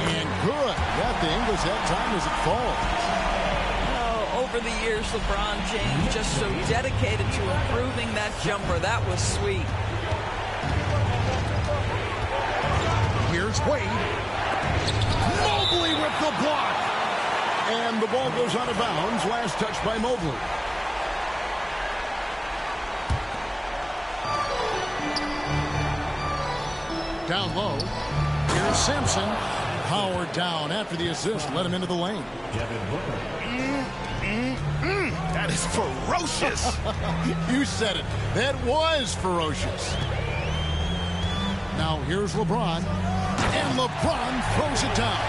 I: And good. Got the English that time as it falls.
K: Over the years, LeBron James just so dedicated to improving that jumper. That was sweet.
I: Here's Wade. Mobley with the block. And the ball goes out of bounds. Last touch by Mobley. Down low. Here's Sampson. Powered down after the assist. Let him into the lane.
B: That is ferocious.
I: You said it. That was ferocious. Now here's LeBron. And LeBron throws it down.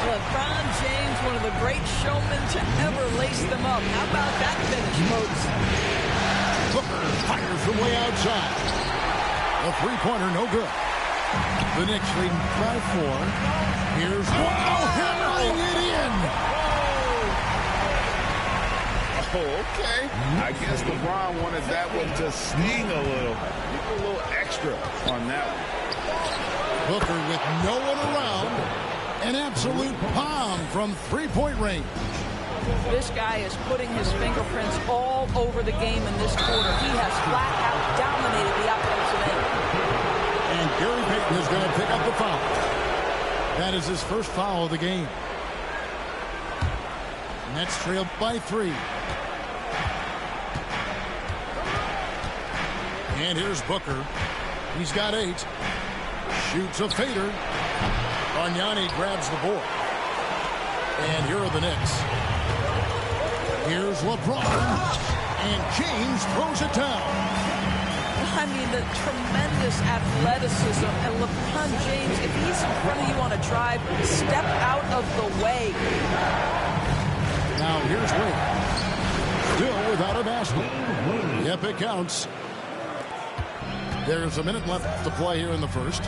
K: LeBron James, one of the great showmen to ever lace them up. How about that finish, folks?
I: Booker fires from way outside. A three-pointer, no good. The Knicks leading by 4. Here's hammering it in.
J: Oh, okay. I guess LeBron wanted that one to sting a little. A little extra on that one.
I: Booker with no one around. An absolute bomb from three-point range.
K: This guy is putting his fingerprints all over the game in this quarter. He has flat out dominated the offensive end.
I: And Gary Payton is going to pick up the foul. That is his first foul of the game. Nets trailed by 3. And here's Booker. He's got 8. Shoots a fader. Bargnani grabs the board. And here are the Knicks. Here's LeBron. And James throws it down.
K: I mean, the tremendous athleticism. And LeBron James, if he's in front of you on a drive, step out of the way.
I: Now here's Wade. Still without a basket. Yep, it counts. There's a minute left to play here in the first.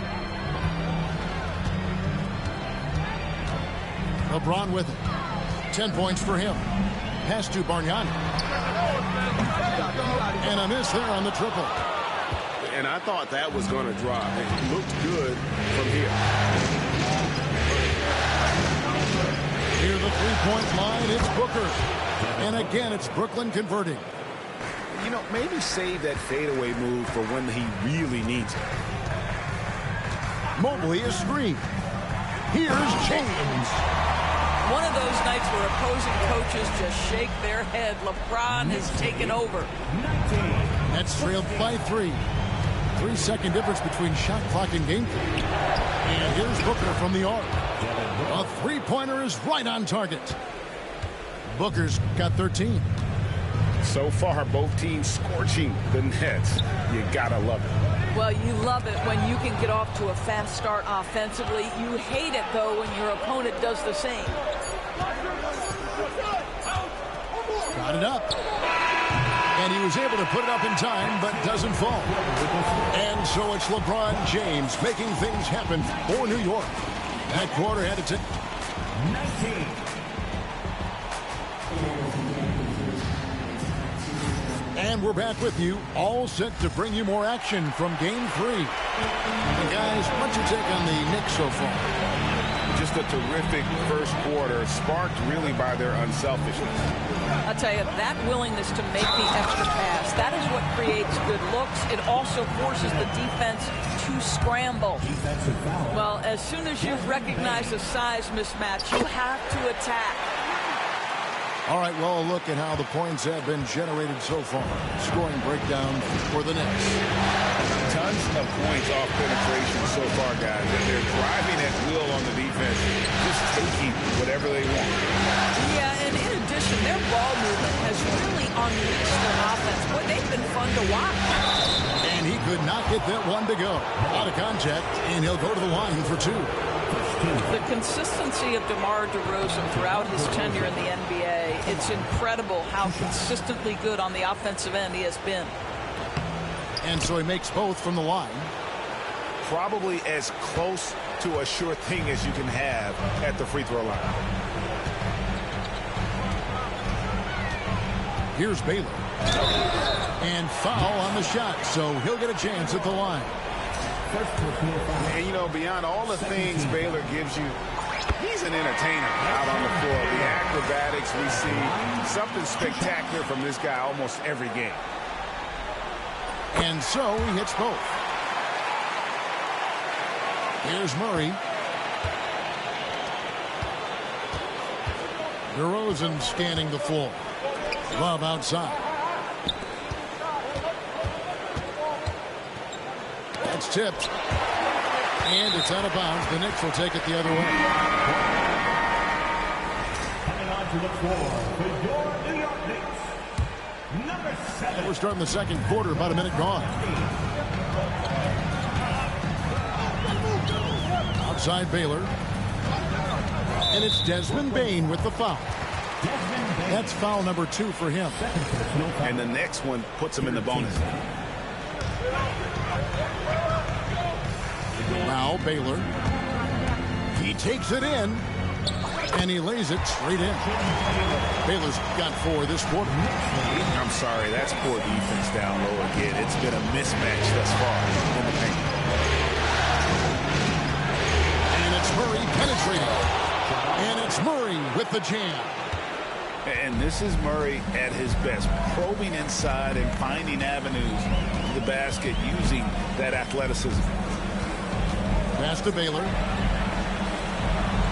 I: LeBron with it. 10 points for him. Pass to Bargnani. And a miss there on the triple.
J: And I thought that was going to drop. It looked good from here.
I: Near the three-point line, it's Booker. And again, it's Brooklyn converting.
J: You know, maybe save that fadeaway move for when he really needs it.
I: Mobley is screened. Here's James.
K: One of those nights where opposing coaches just shake their head. LeBron has taken over.
I: Nets trailed by 3. 3-second difference between shot clock and game clock. And here's Booker from the arc. A three-pointer is right on target. Booker's got 13.
J: So far, both teams scorching the Nets. You gotta love it.
K: Well, you love it when you can get off to a fast start offensively. You hate it, though, when your opponent does the same.
I: Got it up. And he was able to put it up in time, but doesn't fall. And so it's LeBron James making things happen for New York. That quarter had to take
E: 19.
I: And we're back with you, all set to bring you more action from Game 3. And guys, what's your take on the Knicks so far?
J: Just a terrific first quarter, sparked really by their unselfishness.
K: I'll tell you, that willingness to make the extra pass, that is what creates good looks. It also forces the defense to scramble. Well, as soon as you recognize the size mismatch, you have to attack.
I: All right, well, look at how the points have been generated so far. Scoring breakdown for the Knicks.
J: Tons of points off penetration so far, guys. And they're driving at will on the defense, just taking whatever they want.
K: Yeah, and in addition, their ball movement has really unleashed their offense. Boy, they've been fun to watch.
I: And he could not get that one to go. Out of contact, and he'll go to the line for two.
K: The consistency of DeMar DeRozan throughout his tenure in the NBA, it's incredible how consistently good on the offensive end he has been.
I: And so he makes both from the line.
J: Probably as close to a sure thing as you can have at the free throw line.
I: Here's Baylor. And foul on the shot, so he'll get a chance at the line.
J: And, you know, beyond all the things Baylor gives you, he's an entertainer out on the floor. The acrobatics we see, something spectacular from this guy almost every game.
I: And so he hits both. Here's Murray. DeRozan scanning the floor. Love outside. That's tipped. And it's out of bounds. The Knicks will take it the other way.
E: Coming on to the floor for your New York Knicks, number 7.
I: We're starting the second quarter, about a minute gone. Outside Baylor. And it's Desmond Bane with the foul. That's foul number 2 for him.
J: And the next one puts him in the bonus.
I: Now Baylor. He takes it in. And he lays it straight in. Baylor's got 4 this quarter.
J: I'm sorry, that's poor defense down low again. It's been a mismatch thus far in the paint.
I: And it's Murray penetrating. And it's Murray with the jam.
J: And this is Murray at his best, probing inside and finding avenues to the basket using that athleticism.
I: Pass to Baylor.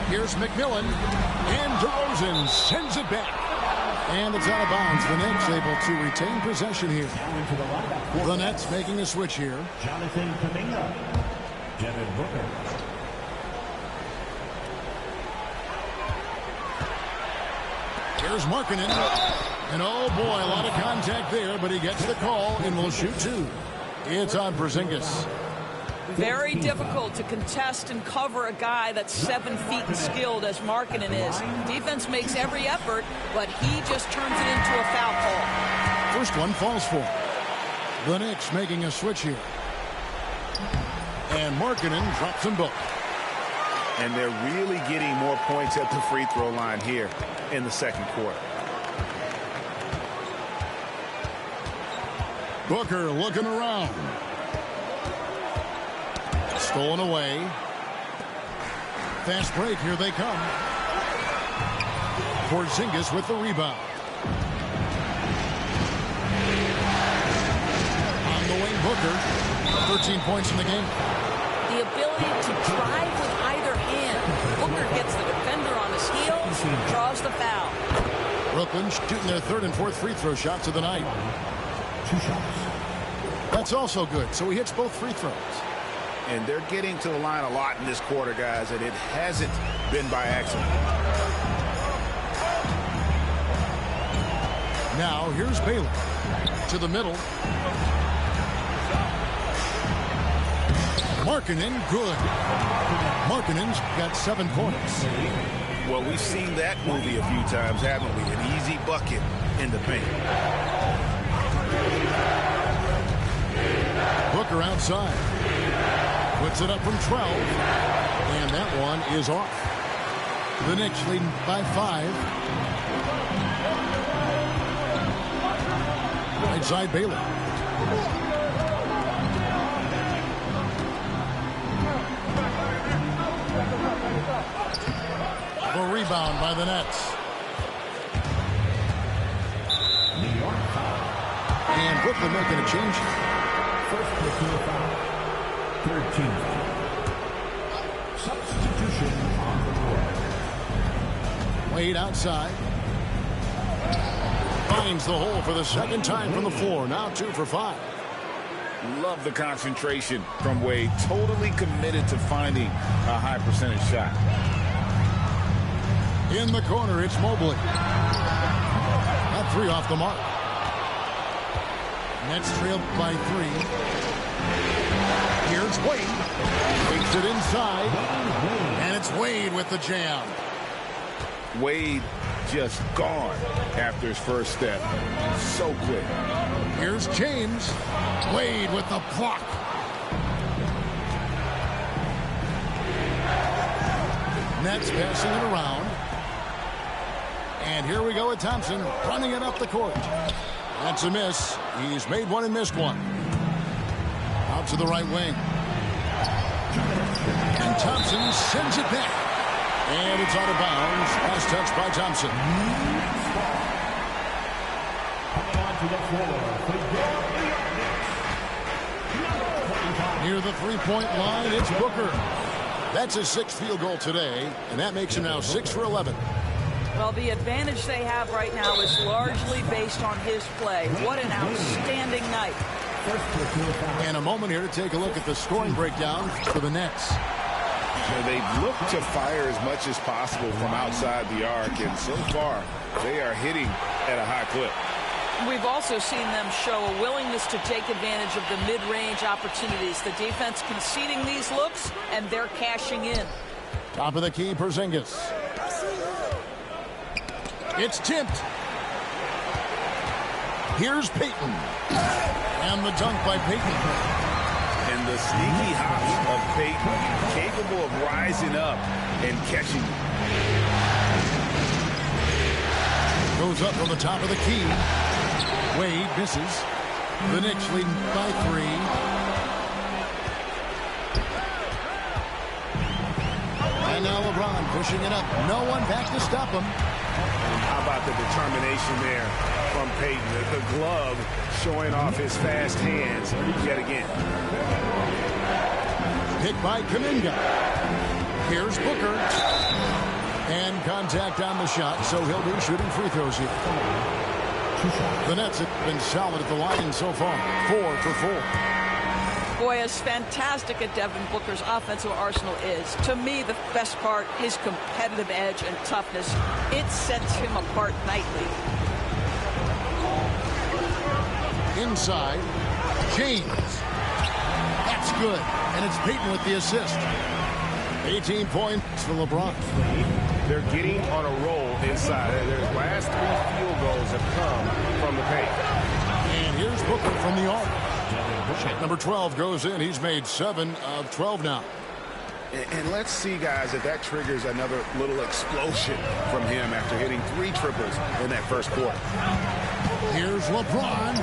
I: Here's McMillan. And DeRozan sends it back. And it's out of bounds. The Nets able to retain possession here. The Nets making a switch here.
E: Jonathan Kuminga. Devin Booker.
I: Here's Markkanen. And oh boy, a lot of contact there, but he gets the call and will shoot 2. It's on Porzingis.
K: Very difficult to contest and cover a guy that's 7 feet and skilled as Markkanen is. Defense makes every effort, but he just turns it into a foul call.
I: First one falls for him. The Knicks making a switch here. And Markkanen drops them both.
J: And they're really getting more points at the free throw line here in the second quarter.
I: Booker looking around. Stolen away. Fast break, here they come. Porzingis with the rebound. On the wing, Booker. 13 points in the game.
K: The ability to drive with either hand. Booker gets the defender on his heels, draws the foul.
I: Brooklyn shooting their 3rd and 4th free throw shots of the night.
E: 2 shots.
I: That's also good, so he hits both free throws.
J: And they're getting to the line a lot in this quarter, guys, and it hasn't been by accident.
I: Now, here's Baylor. To the middle. Markkanen, good. Markkanen's got 7 points.
J: Well, we've seen that movie a few times, haven't we? An easy bucket in the paint.
I: Booker outside. Puts it up from 12. And that one is off. The Knicks leading by 5. Right side Baylor. A rebound by the Nets. And Brooklyn making a change.
E: First personal foul. 13. Substitution on the board.
I: Wade outside. Finds the hole for the second time from the floor. Now 2 for 5.
J: Love the concentration from Wade. Totally committed to finding a high percentage shot.
I: In the corner, it's Mobley. That 3 off the mark. Nets trailed by 3. Here's Wade. Takes it inside. And it's Wade with the jam.
J: Wade just gone after his first step. So quick.
I: Here's James. Wade with the block. Nets passing it around. And here we go with Thompson running it up the court. That's a miss. He's made one and missed one. Out to the right wing. And Thompson sends it back. And it's out of bounds. Last touch by Thompson. Near the three-point line, it's Booker. That's his 6th field goal today, and that makes him now 6 for 11.
K: Well, the advantage they have right now is largely based on his play. What an outstanding night.
I: And a moment here to take a look at the scoring breakdown for the Nets.
J: So they've looked to fire as much as possible from outside the arc, and so far they are hitting at a high clip.
K: We've also seen them show a willingness to take advantage of the mid-range opportunities. The defense conceding these looks, and they're cashing in.
I: Top of the key, Porzingis. It's tipped. Here's Payton. And the dunk by Payton.
J: And the sneaky hops of Payton, capable of rising up and catching.
I: Goes up from the top of the key. Wade misses. The Knicks leading by 3. And now LeBron pushing it up. No one back to stop him.
J: How about the determination there from Payton? The glove showing off his fast hands yet again.
I: Picked by Kuminga. Here's Booker. And contact on the shot, so he'll be shooting free throws here. The Nets have been solid at the line so far. 4 for 4.
K: Boy, as fantastic as Devin Booker's offensive arsenal is, to me the best part, his competitive edge and toughness. It sets him apart nightly.
I: Inside, James. That's good. And it's Payton with the assist. 18 points for LeBron.
J: They're getting on a roll inside. Their last 3 field goals have come from the paint.
I: And here's Booker from the arc. Shot number 12 goes in. He's made 7 of 12 now.
J: And let's see, guys, if that triggers another little explosion from him after hitting 3 triples in that first quarter.
I: Here's LeBron.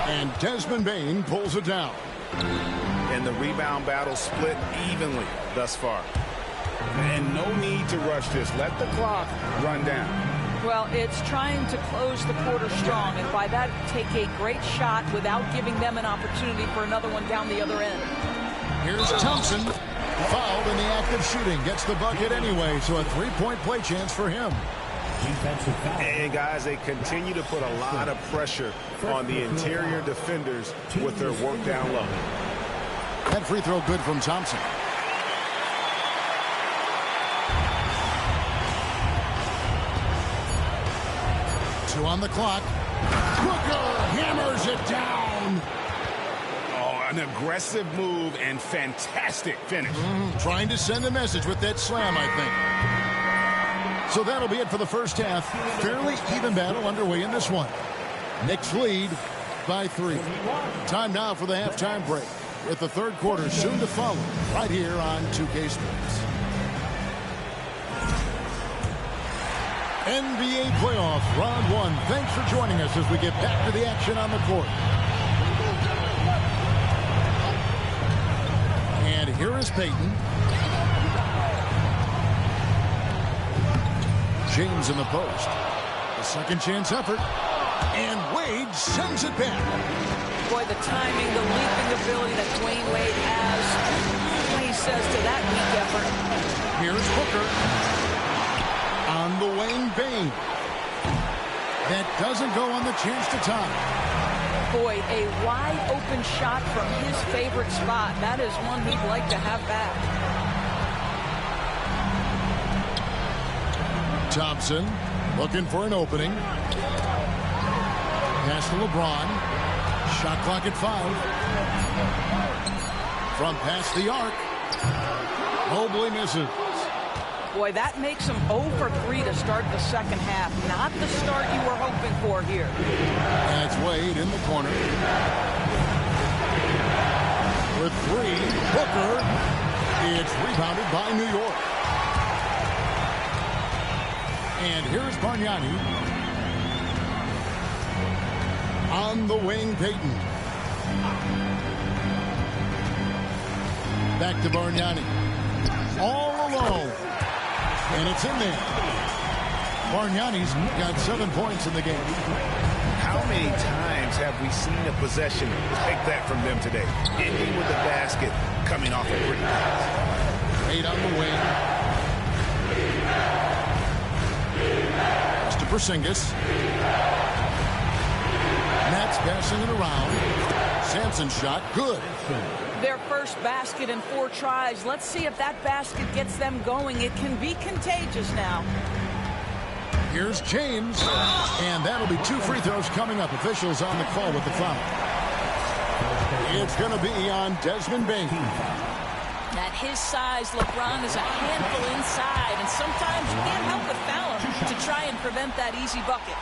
I: And Desmond Bane pulls it down.
J: And the rebound battle split evenly thus far. And no need to rush this. Let the clock run down.
K: Well, it's trying to close the quarter strong, and by that, take a great shot without giving them an opportunity for another one down the other end.
I: Here's Thompson. Fouled in the act of shooting. Gets the bucket anyway, so a 3-point play chance for him.
E: Defensive foul.
B: And, guys, they continue to put a lot of pressure on the interior defenders with their work down low.
I: That free throw good from Thompson. Two on the clock. Booker hammers it down.
B: Oh, an aggressive move and fantastic finish.
I: Trying to send a message with that slam, I think. So that'll be it for the first half. Fairly even battle underway in this one. Knicks lead by 3. Time now for the halftime break, with the third quarter soon to follow right here on 2K Sports. NBA Playoffs Round 1. Thanks for joining us as we get back to the action on the court. And here is Payton. James in the post. A second chance effort. And Wade sends it back.
K: Boy, the timing, the leaping ability that Dwayne Wade has. What he says to that weak effort.
I: Here's Booker. On the wing, Bain. That doesn't go on the chance to tie.
K: Boy, a wide open shot from his favorite spot. That is one he'd like to have back.
I: Thompson looking for an opening. Pass to LeBron. Shot clock at 5. From past the arc. Mobley misses.
K: Boy, that makes him 0 for 3 to start the second half. Not the start you were hoping for here.
I: That's Wade in the corner. With 3, Booker. It's rebounded by New York. And here's Bargnani. On the wing, Payton. Back to Bargnani. All alone. And it's in there. Bargnani's got 7 points in the game.
B: How many times have we seen a possession like that from them today? Ending with the basket, coming off a pretty pass.
I: 8 on the wing. It's to Porzingis. Nets passing it around. Sampson's shot, good.
K: Their first basket in 4 tries. Let's see if that basket gets them going. It can be contagious now.
I: Here's James. And that'll be 2 free throws coming up. Officials on the call with the foul. It's going to be on Desmond Bain.
K: At his size, LeBron is a handful inside, and sometimes you can't help but foul him to try and prevent that easy bucket.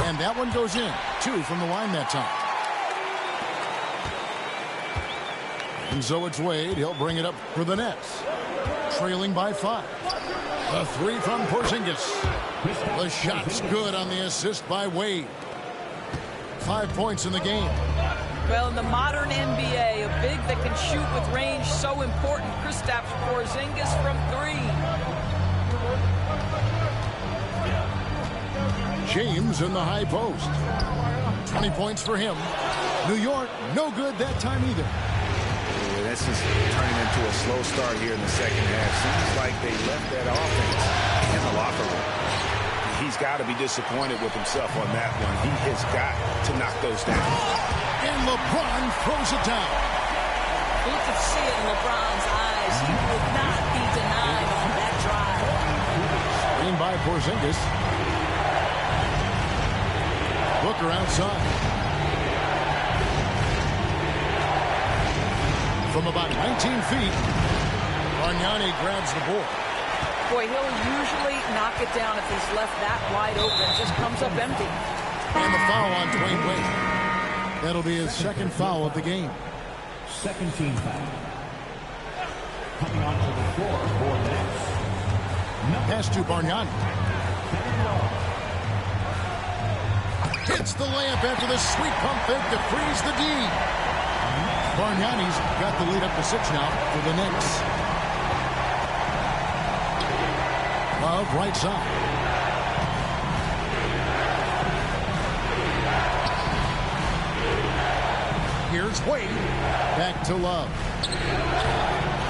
I: And that one goes in. 2 from the line that time. And so it's Wade. He'll bring it up for the Nets. Trailing by 5. A 3 from Porzingis. The shot's good on the assist by Wade. 5 points in the game.
K: Well, in the modern NBA, a big that can shoot with range, so important. Kristaps Porzingis from 3.
I: James in the high post. 20 points for him. New York, no good that time either.
B: Yeah, that's just turning into a slow start here in the second half. Seems like they left that offense in the locker room. He's got to be disappointed with himself on that one. He has got to knock those down.
I: And LeBron throws it down.
K: You could see it in LeBron's eyes. He would not be denied on that drive.
I: Screen by Porzingis. Booker outside. From about 19 feet, Bargnani grabs the board.
K: Boy, he'll usually knock it down if he's left that wide open. Just comes up empty.
I: And the foul on Dwayne Wade. That'll be his second foul of the game.
E: Second team foul. Coming onto the floor for the Nets.
I: Pass to Bargnani. Hits the layup after the sweet pump fake to freeze the D. Bargnani's got the lead up to 6 now for the Knicks. Love right side. Here's Wade. Back to Love.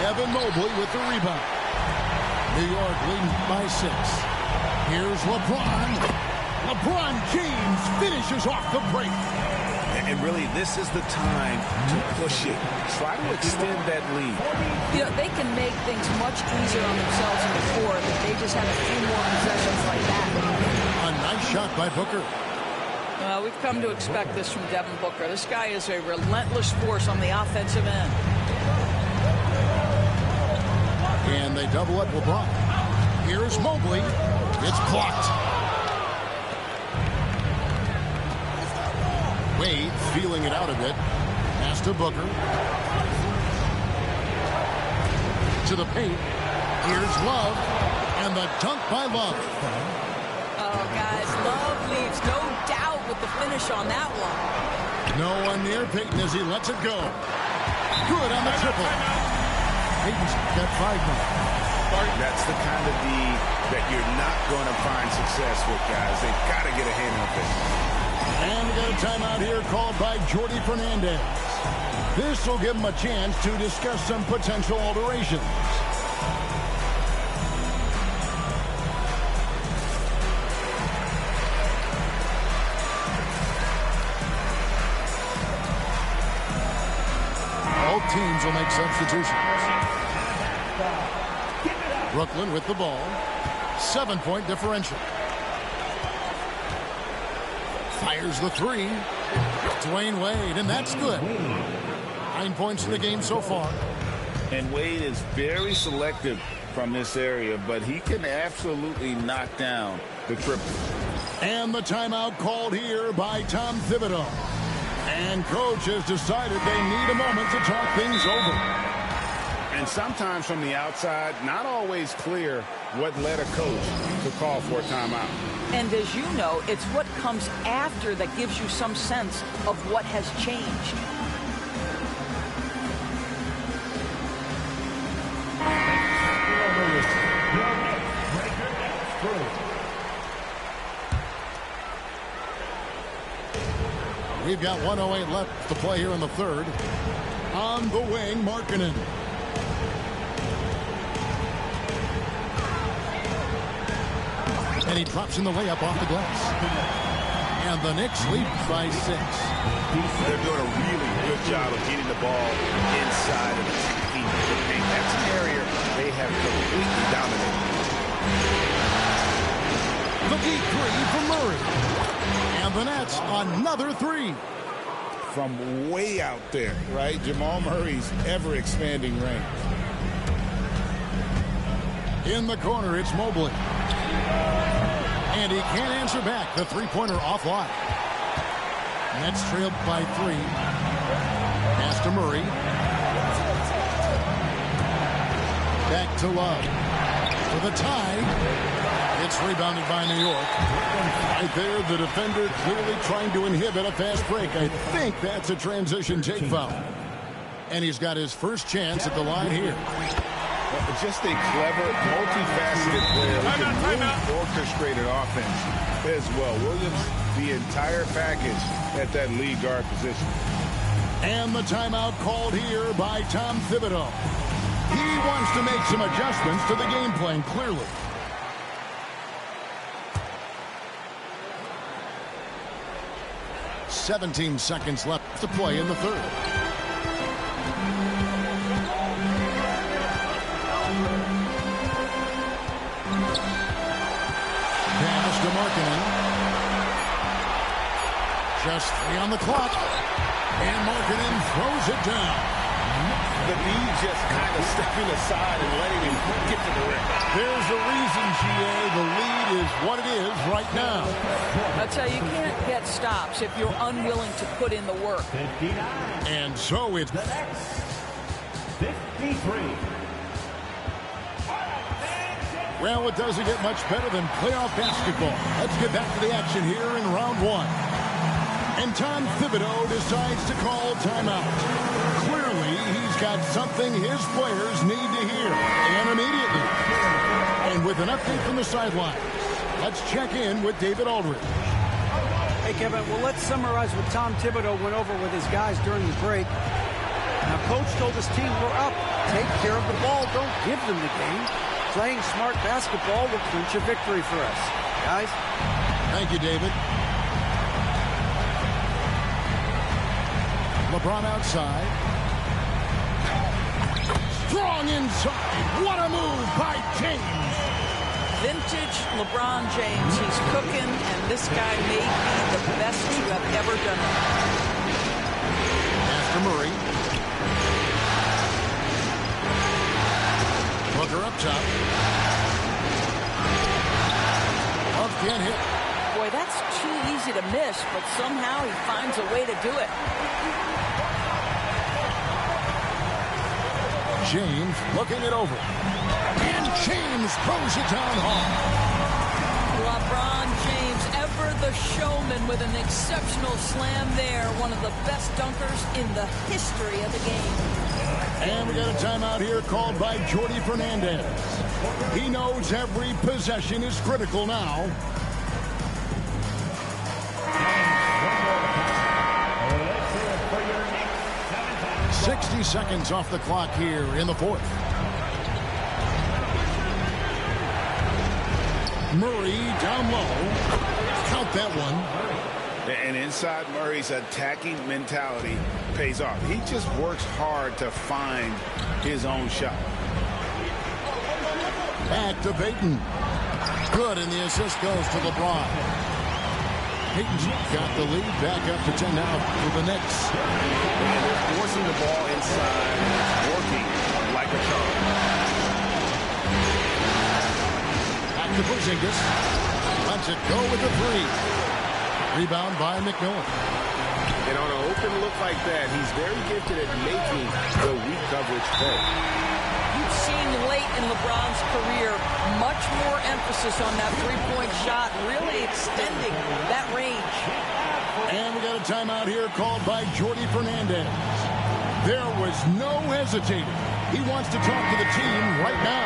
I: Evan Mobley with the rebound. New York leading by 6. Here's LeBron. LeBron James finishes off the break.
J: And really, this is the time to push it. Try to extend that lead.
K: You know, they can make things much easier on themselves in the fourth if they just have a few more possessions like that.
I: A nice shot by Booker.
K: We've come to expect this from Devin Booker. This guy is a relentless force on the offensive end.
I: And they double up LeBron. Here's Mobley. It's blocked. Wade feeling it out a bit. Pass to Booker. To the paint. Here's Love. And the dunk by Love.
K: Oh, guys, Love leaves no doubt with the finish on that one.
I: No one near Payton as he lets it go. Good on the triple. Payton's got 5 now.
J: That's the kind of D that you're not going to find success with, guys. They've got to get a hand on it.
I: And we got a timeout here called by Jordi Fernandez. This will give him a chance to discuss some potential alterations. Both teams will make substitutions. Brooklyn with the ball. 7-point differential. Fires the 3. Dwayne Wade, and that's good. 9 points in the game so far.
J: And Wade is very selective from this area, but he can absolutely knock down the triple.
I: And the timeout called here by Tom Thibodeau. And coach has decided they need a moment to talk things over.
J: And sometimes from the outside, not always clear what led a coach to call for a timeout.
K: And as you know, it's what comes after that gives you some sense of what has changed.
I: We've got 1:08 left to play here in the third. On the wing, Markkanen. And he drops in the layup off the glass. And the Knicks lead by 6.
J: They're doing a really good job of getting the ball inside of the paint. That's an area they have completely dominated.
I: The deep 3 from Murray. And the Nets, another 3.
J: From way out there, right? Jamal Murray's ever-expanding range.
I: In the corner, it's Mobley. And he can't answer back. The three-pointer offline. Nets trailed by 3. Pass to Murray. Back to Love. For the tie. It's rebounded by New York. Right there, the defender clearly trying to inhibit a fast break. I think that's a transition take foul. And he's got his first chance at the line here.
J: Just a clever, multifaceted player who can really orchestrate an offense as well. Williams, the entire package at that lead guard position.
I: And the timeout called here by Tom Thibodeau. He wants to make some adjustments to the game plan, clearly. "17 seconds left to play in the third. Pass to Markkanen. Just 3 on the clock. And Markkanen throws it down.
J: The lead just kind of stepping aside and letting him get to the rim.
I: There's a reason, GA. The lead is what it is right now.
K: I tell you, you can't get stops if you're unwilling to put in the work.
I: And so it's
E: 53.
I: Well, it doesn't get much better than playoff basketball. Let's get back to the action here in round 1. And Tom Thibodeau decides to call timeout. Clearly, he's got something his players need to hear, and immediately. And with an update from the sidelines, let's check in with David Aldridge.
L: Hey, Kevin, well, let's summarize what Tom Thibodeau went over with his guys during the break. Now, Coach told his team, we're up. Take care of the ball. Don't give them the game. Playing smart basketball will clinch a victory for us. Guys?
I: Thank you, David. LeBron outside. Strong inside. What a move by James.
K: Vintage LeBron James. He's cooking, and this guy may be the best you have ever done it.
I: After Murray. Booker up top. Love can't hit.
K: Boy, that's too easy to miss, but somehow he finds a way to do it.
I: James looking it over. And James throws it down hard.
K: LeBron James, ever the showman with an exceptional slam there. One of the best dunkers in the history of the game.
I: And we got a timeout here called by Jordi Fernandez. He knows every possession is critical now. 60 seconds off the clock here in the fourth. Murray down low. Count that one.
J: And inside Murray's attacking mentality pays off. He just works hard to find his own shot.
I: Back to Payton. Good, and the assist goes to LeBron. Payton's got the lead, back up to 10 now for the Knicks.
J: And they're forcing the ball inside, working like a charm.
I: Back to Porzingis. Lets it go with the three. Rebound by McMillan.
J: And on an open look like that, he's very gifted at making the weak coverage pay.
K: You've seen late in LeBron's career much more emphasis on that three-point shot, really extending that range.
I: And we got a timeout here called by Jordi Fernandez. There was no hesitating. He wants to talk to the team right now.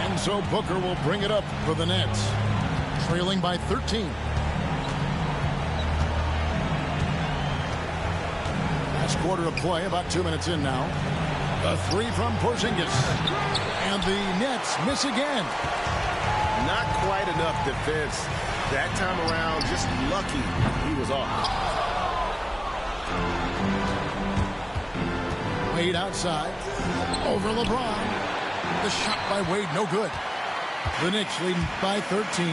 I: And so Booker will bring it up for the Nets, trailing by 13. Last quarter of play, about 2 minutes in now. A three from Porzingis. And the Nets miss again.
J: Not quite enough defense. That time around, just lucky he was off.
I: Wade outside. Over LeBron. The shot by Wade, no good. The Knicks lead by 13.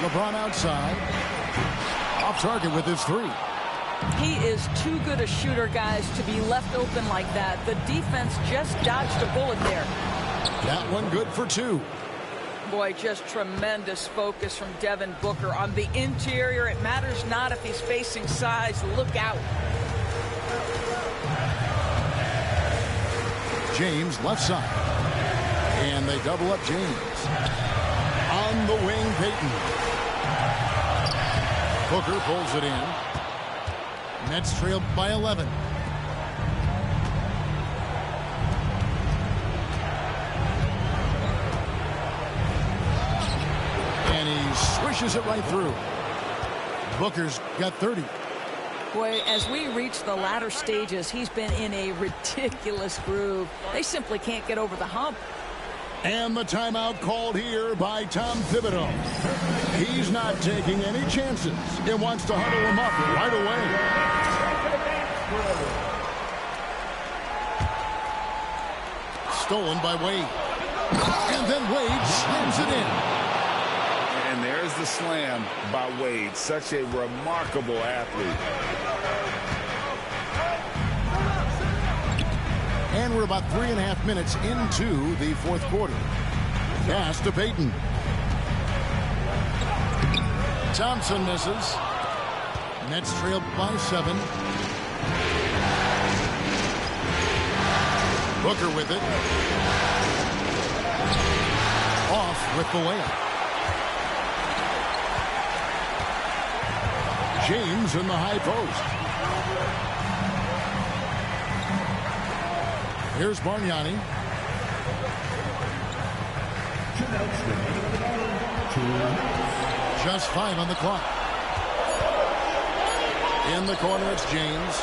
I: LeBron outside. Off target with his three.
K: He is too good a shooter, guys, to be left open like that. The defense just dodged a bullet there.
I: That one good for two.
K: Boy, just tremendous focus from Devin Booker on the interior. It matters not if he's facing size. Look out.
I: James left side. And they double up James. On the wing, Payton. Booker pulls it in. Nets trailed by 11. And he swishes it right through. Booker's got 30.
K: Boy, as we reach the latter stages, he's been in a ridiculous groove. They simply can't get over the hump.
I: And the timeout called here by Tom Thibodeau. He's not taking any chances. He wants to huddle him up right away. Stolen by Wade. And then Wade slams it in.
J: And there's the slam by Wade. Such a remarkable athlete.
I: And we're about 3.5 minutes into the fourth quarter. Pass to Payton. Thompson misses. Nets trailed by 7. Booker with it. Off with the layup. James in the high post. Here's Bargnani. Just 5 on the clock. In the corner, it's James.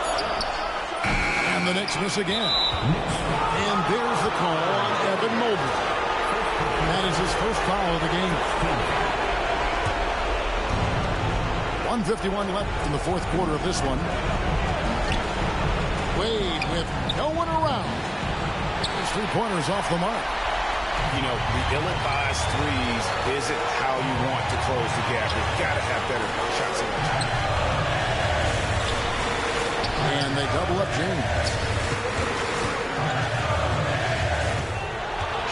I: And the Knicks miss again. And there's the call on Evan Mobley. That is his first foul of the game. 1:51 left in the fourth quarter of this one. Wade with no one around. His three-pointers off the mark.
J: You know, the ill-advised threes isn't how you want to close the gap. You've got to have better shot selection.
I: And they double up James.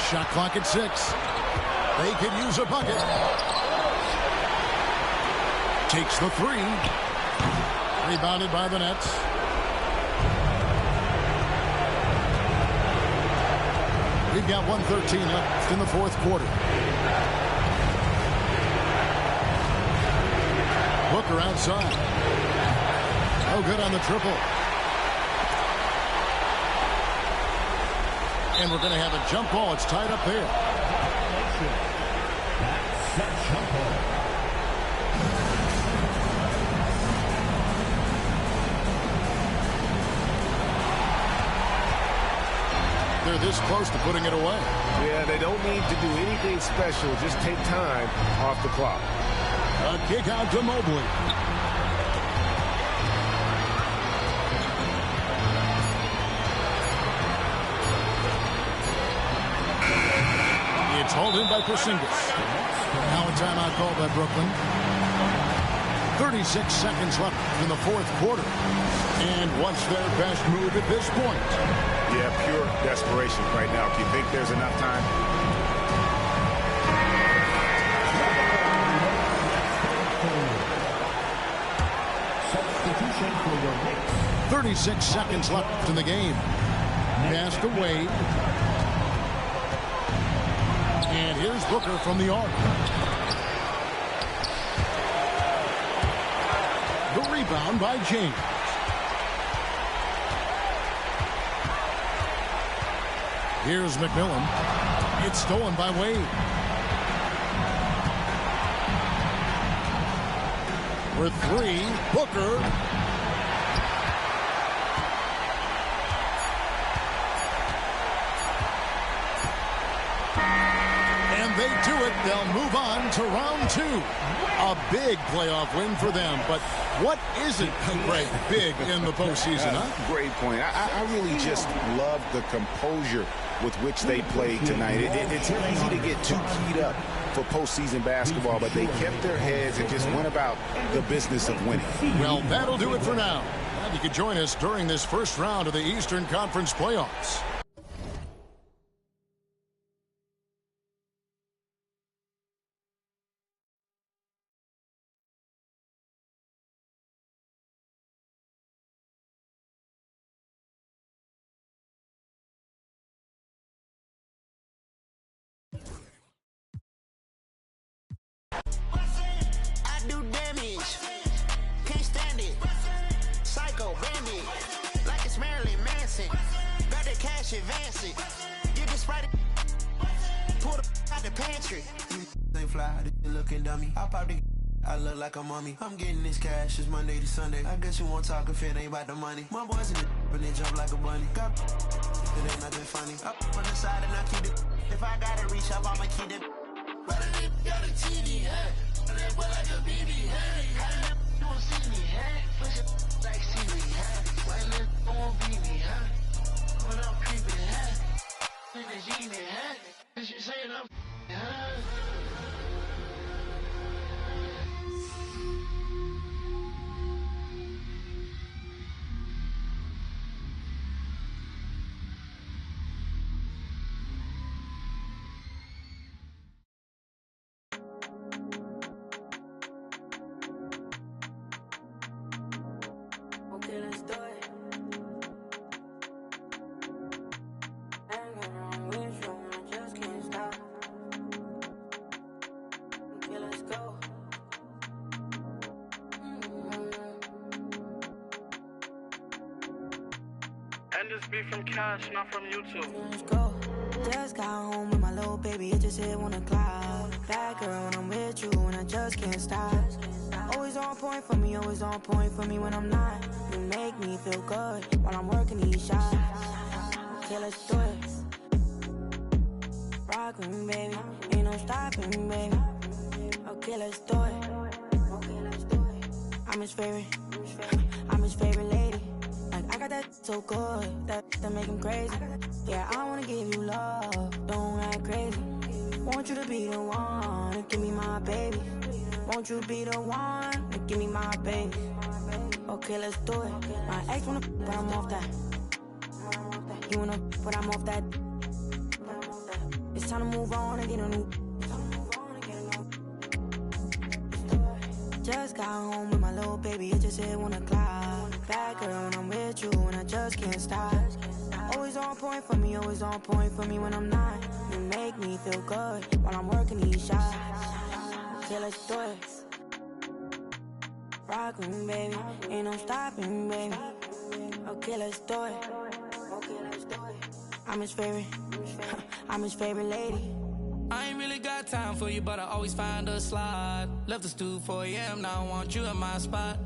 I: Shot clock at 6. They could use a bucket. Takes the three. Rebounded by the Nets. We've got 1:13 left in the fourth quarter. Booker outside. No good on the triple. And we're going to have a jump ball. It's tied up there. They're this close to putting it away.
B: Yeah, they don't need to do anything special. Just take time off the clock.
I: A kick out to Mobley. It's hauled in by Porzingis. Now a timeout called by Brooklyn. 36 seconds left in the fourth quarter. And what's their best move at this point?
J: Yeah, pure desperation right now. Do you think there's enough time?
E: Substitution for the Knicks.
I: 36 seconds left in the game. Pass to Wade. And here's Booker from the arc. The rebound by James. Here's McMillan. It's stolen by Wade. For three, Booker. And they do it. They'll move on to round 2. A big playoff win for them. But what isn't great big in the postseason, huh?
J: Great point. I really just love the composure with which they played tonight. It's easy to get too keyed up for postseason basketball, but they kept their heads and just went about the business of winning.
I: Well, that'll do it for now. And you can join us during this first round of the Eastern Conference Playoffs.
M: Do damage, can't stand it. Psycho bandit, like it's Marilyn Manson. Got the cash, advance it. Get this right, pull the out the pantry. They fly, they looking dummy. I pop the, I look like a mummy. I'm getting this cash, it's Monday to Sunday. I guess you won't talk if it ain't about the money. My boys in the but they jump like a bunny. Got it ain't nothing funny. Up on the side and I keep it. If I gotta reach up, I'ma keep it. But I got a TD, huh? Like a BB, hey, you don't see me, hey, push it like seaweed, hey, why you don't beat me, huh, when I'm creeping, hey, niggas eating it, hey, cause you saying I'm, huh. Okay, let's do it. Ain't got wrong with you, I just can't stop. Okay, let's go.
P: And this be from Cash, not from YouTube.
Q: Let's go. Just got home with my little baby, it just hit 1 o'clock. Bad girl when I'm with you, and I just can't stop. Always Always on point for me, always on point for me when I'm not. You make me feel good while I'm working these shots. Okay, let's do it. Rock with me, baby. Ain't no stopping, baby. Okay, let's do it. I'm his favorite. I'm his favorite lady. Like, I got that so good that make him crazy. Yeah, I wanna give you love. Don't act crazy. Want you to be the one to give me my baby. Won't you be the one to give me my baby? Okay, let's do it. My ex wanna, but I'm off that. You wanna, but I'm off that. It's time to move on and get a new. Just got home with my little baby, it just hit 1 o'clock. Bad girl when I'm with you and I just can't stop. Always on point for me, always on point for me when I'm not. You make me feel good while I'm working these shots. Okay, let's do it. Rock with me, baby. Ain't no stopping, baby. Okay, let's do it. I'm his favorite. I'm his favorite lady.
N: I ain't really got time for you, but I always find a slot. Left the stool 4 a.m., now I want you in my spot.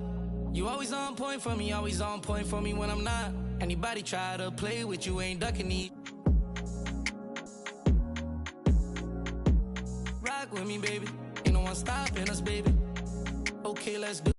N: You always on point for me, always on point for me when I'm not. Anybody try to play with you, ain't ducking me. Rock with me, baby. Ain't no one stopping us, baby. Okay, let's do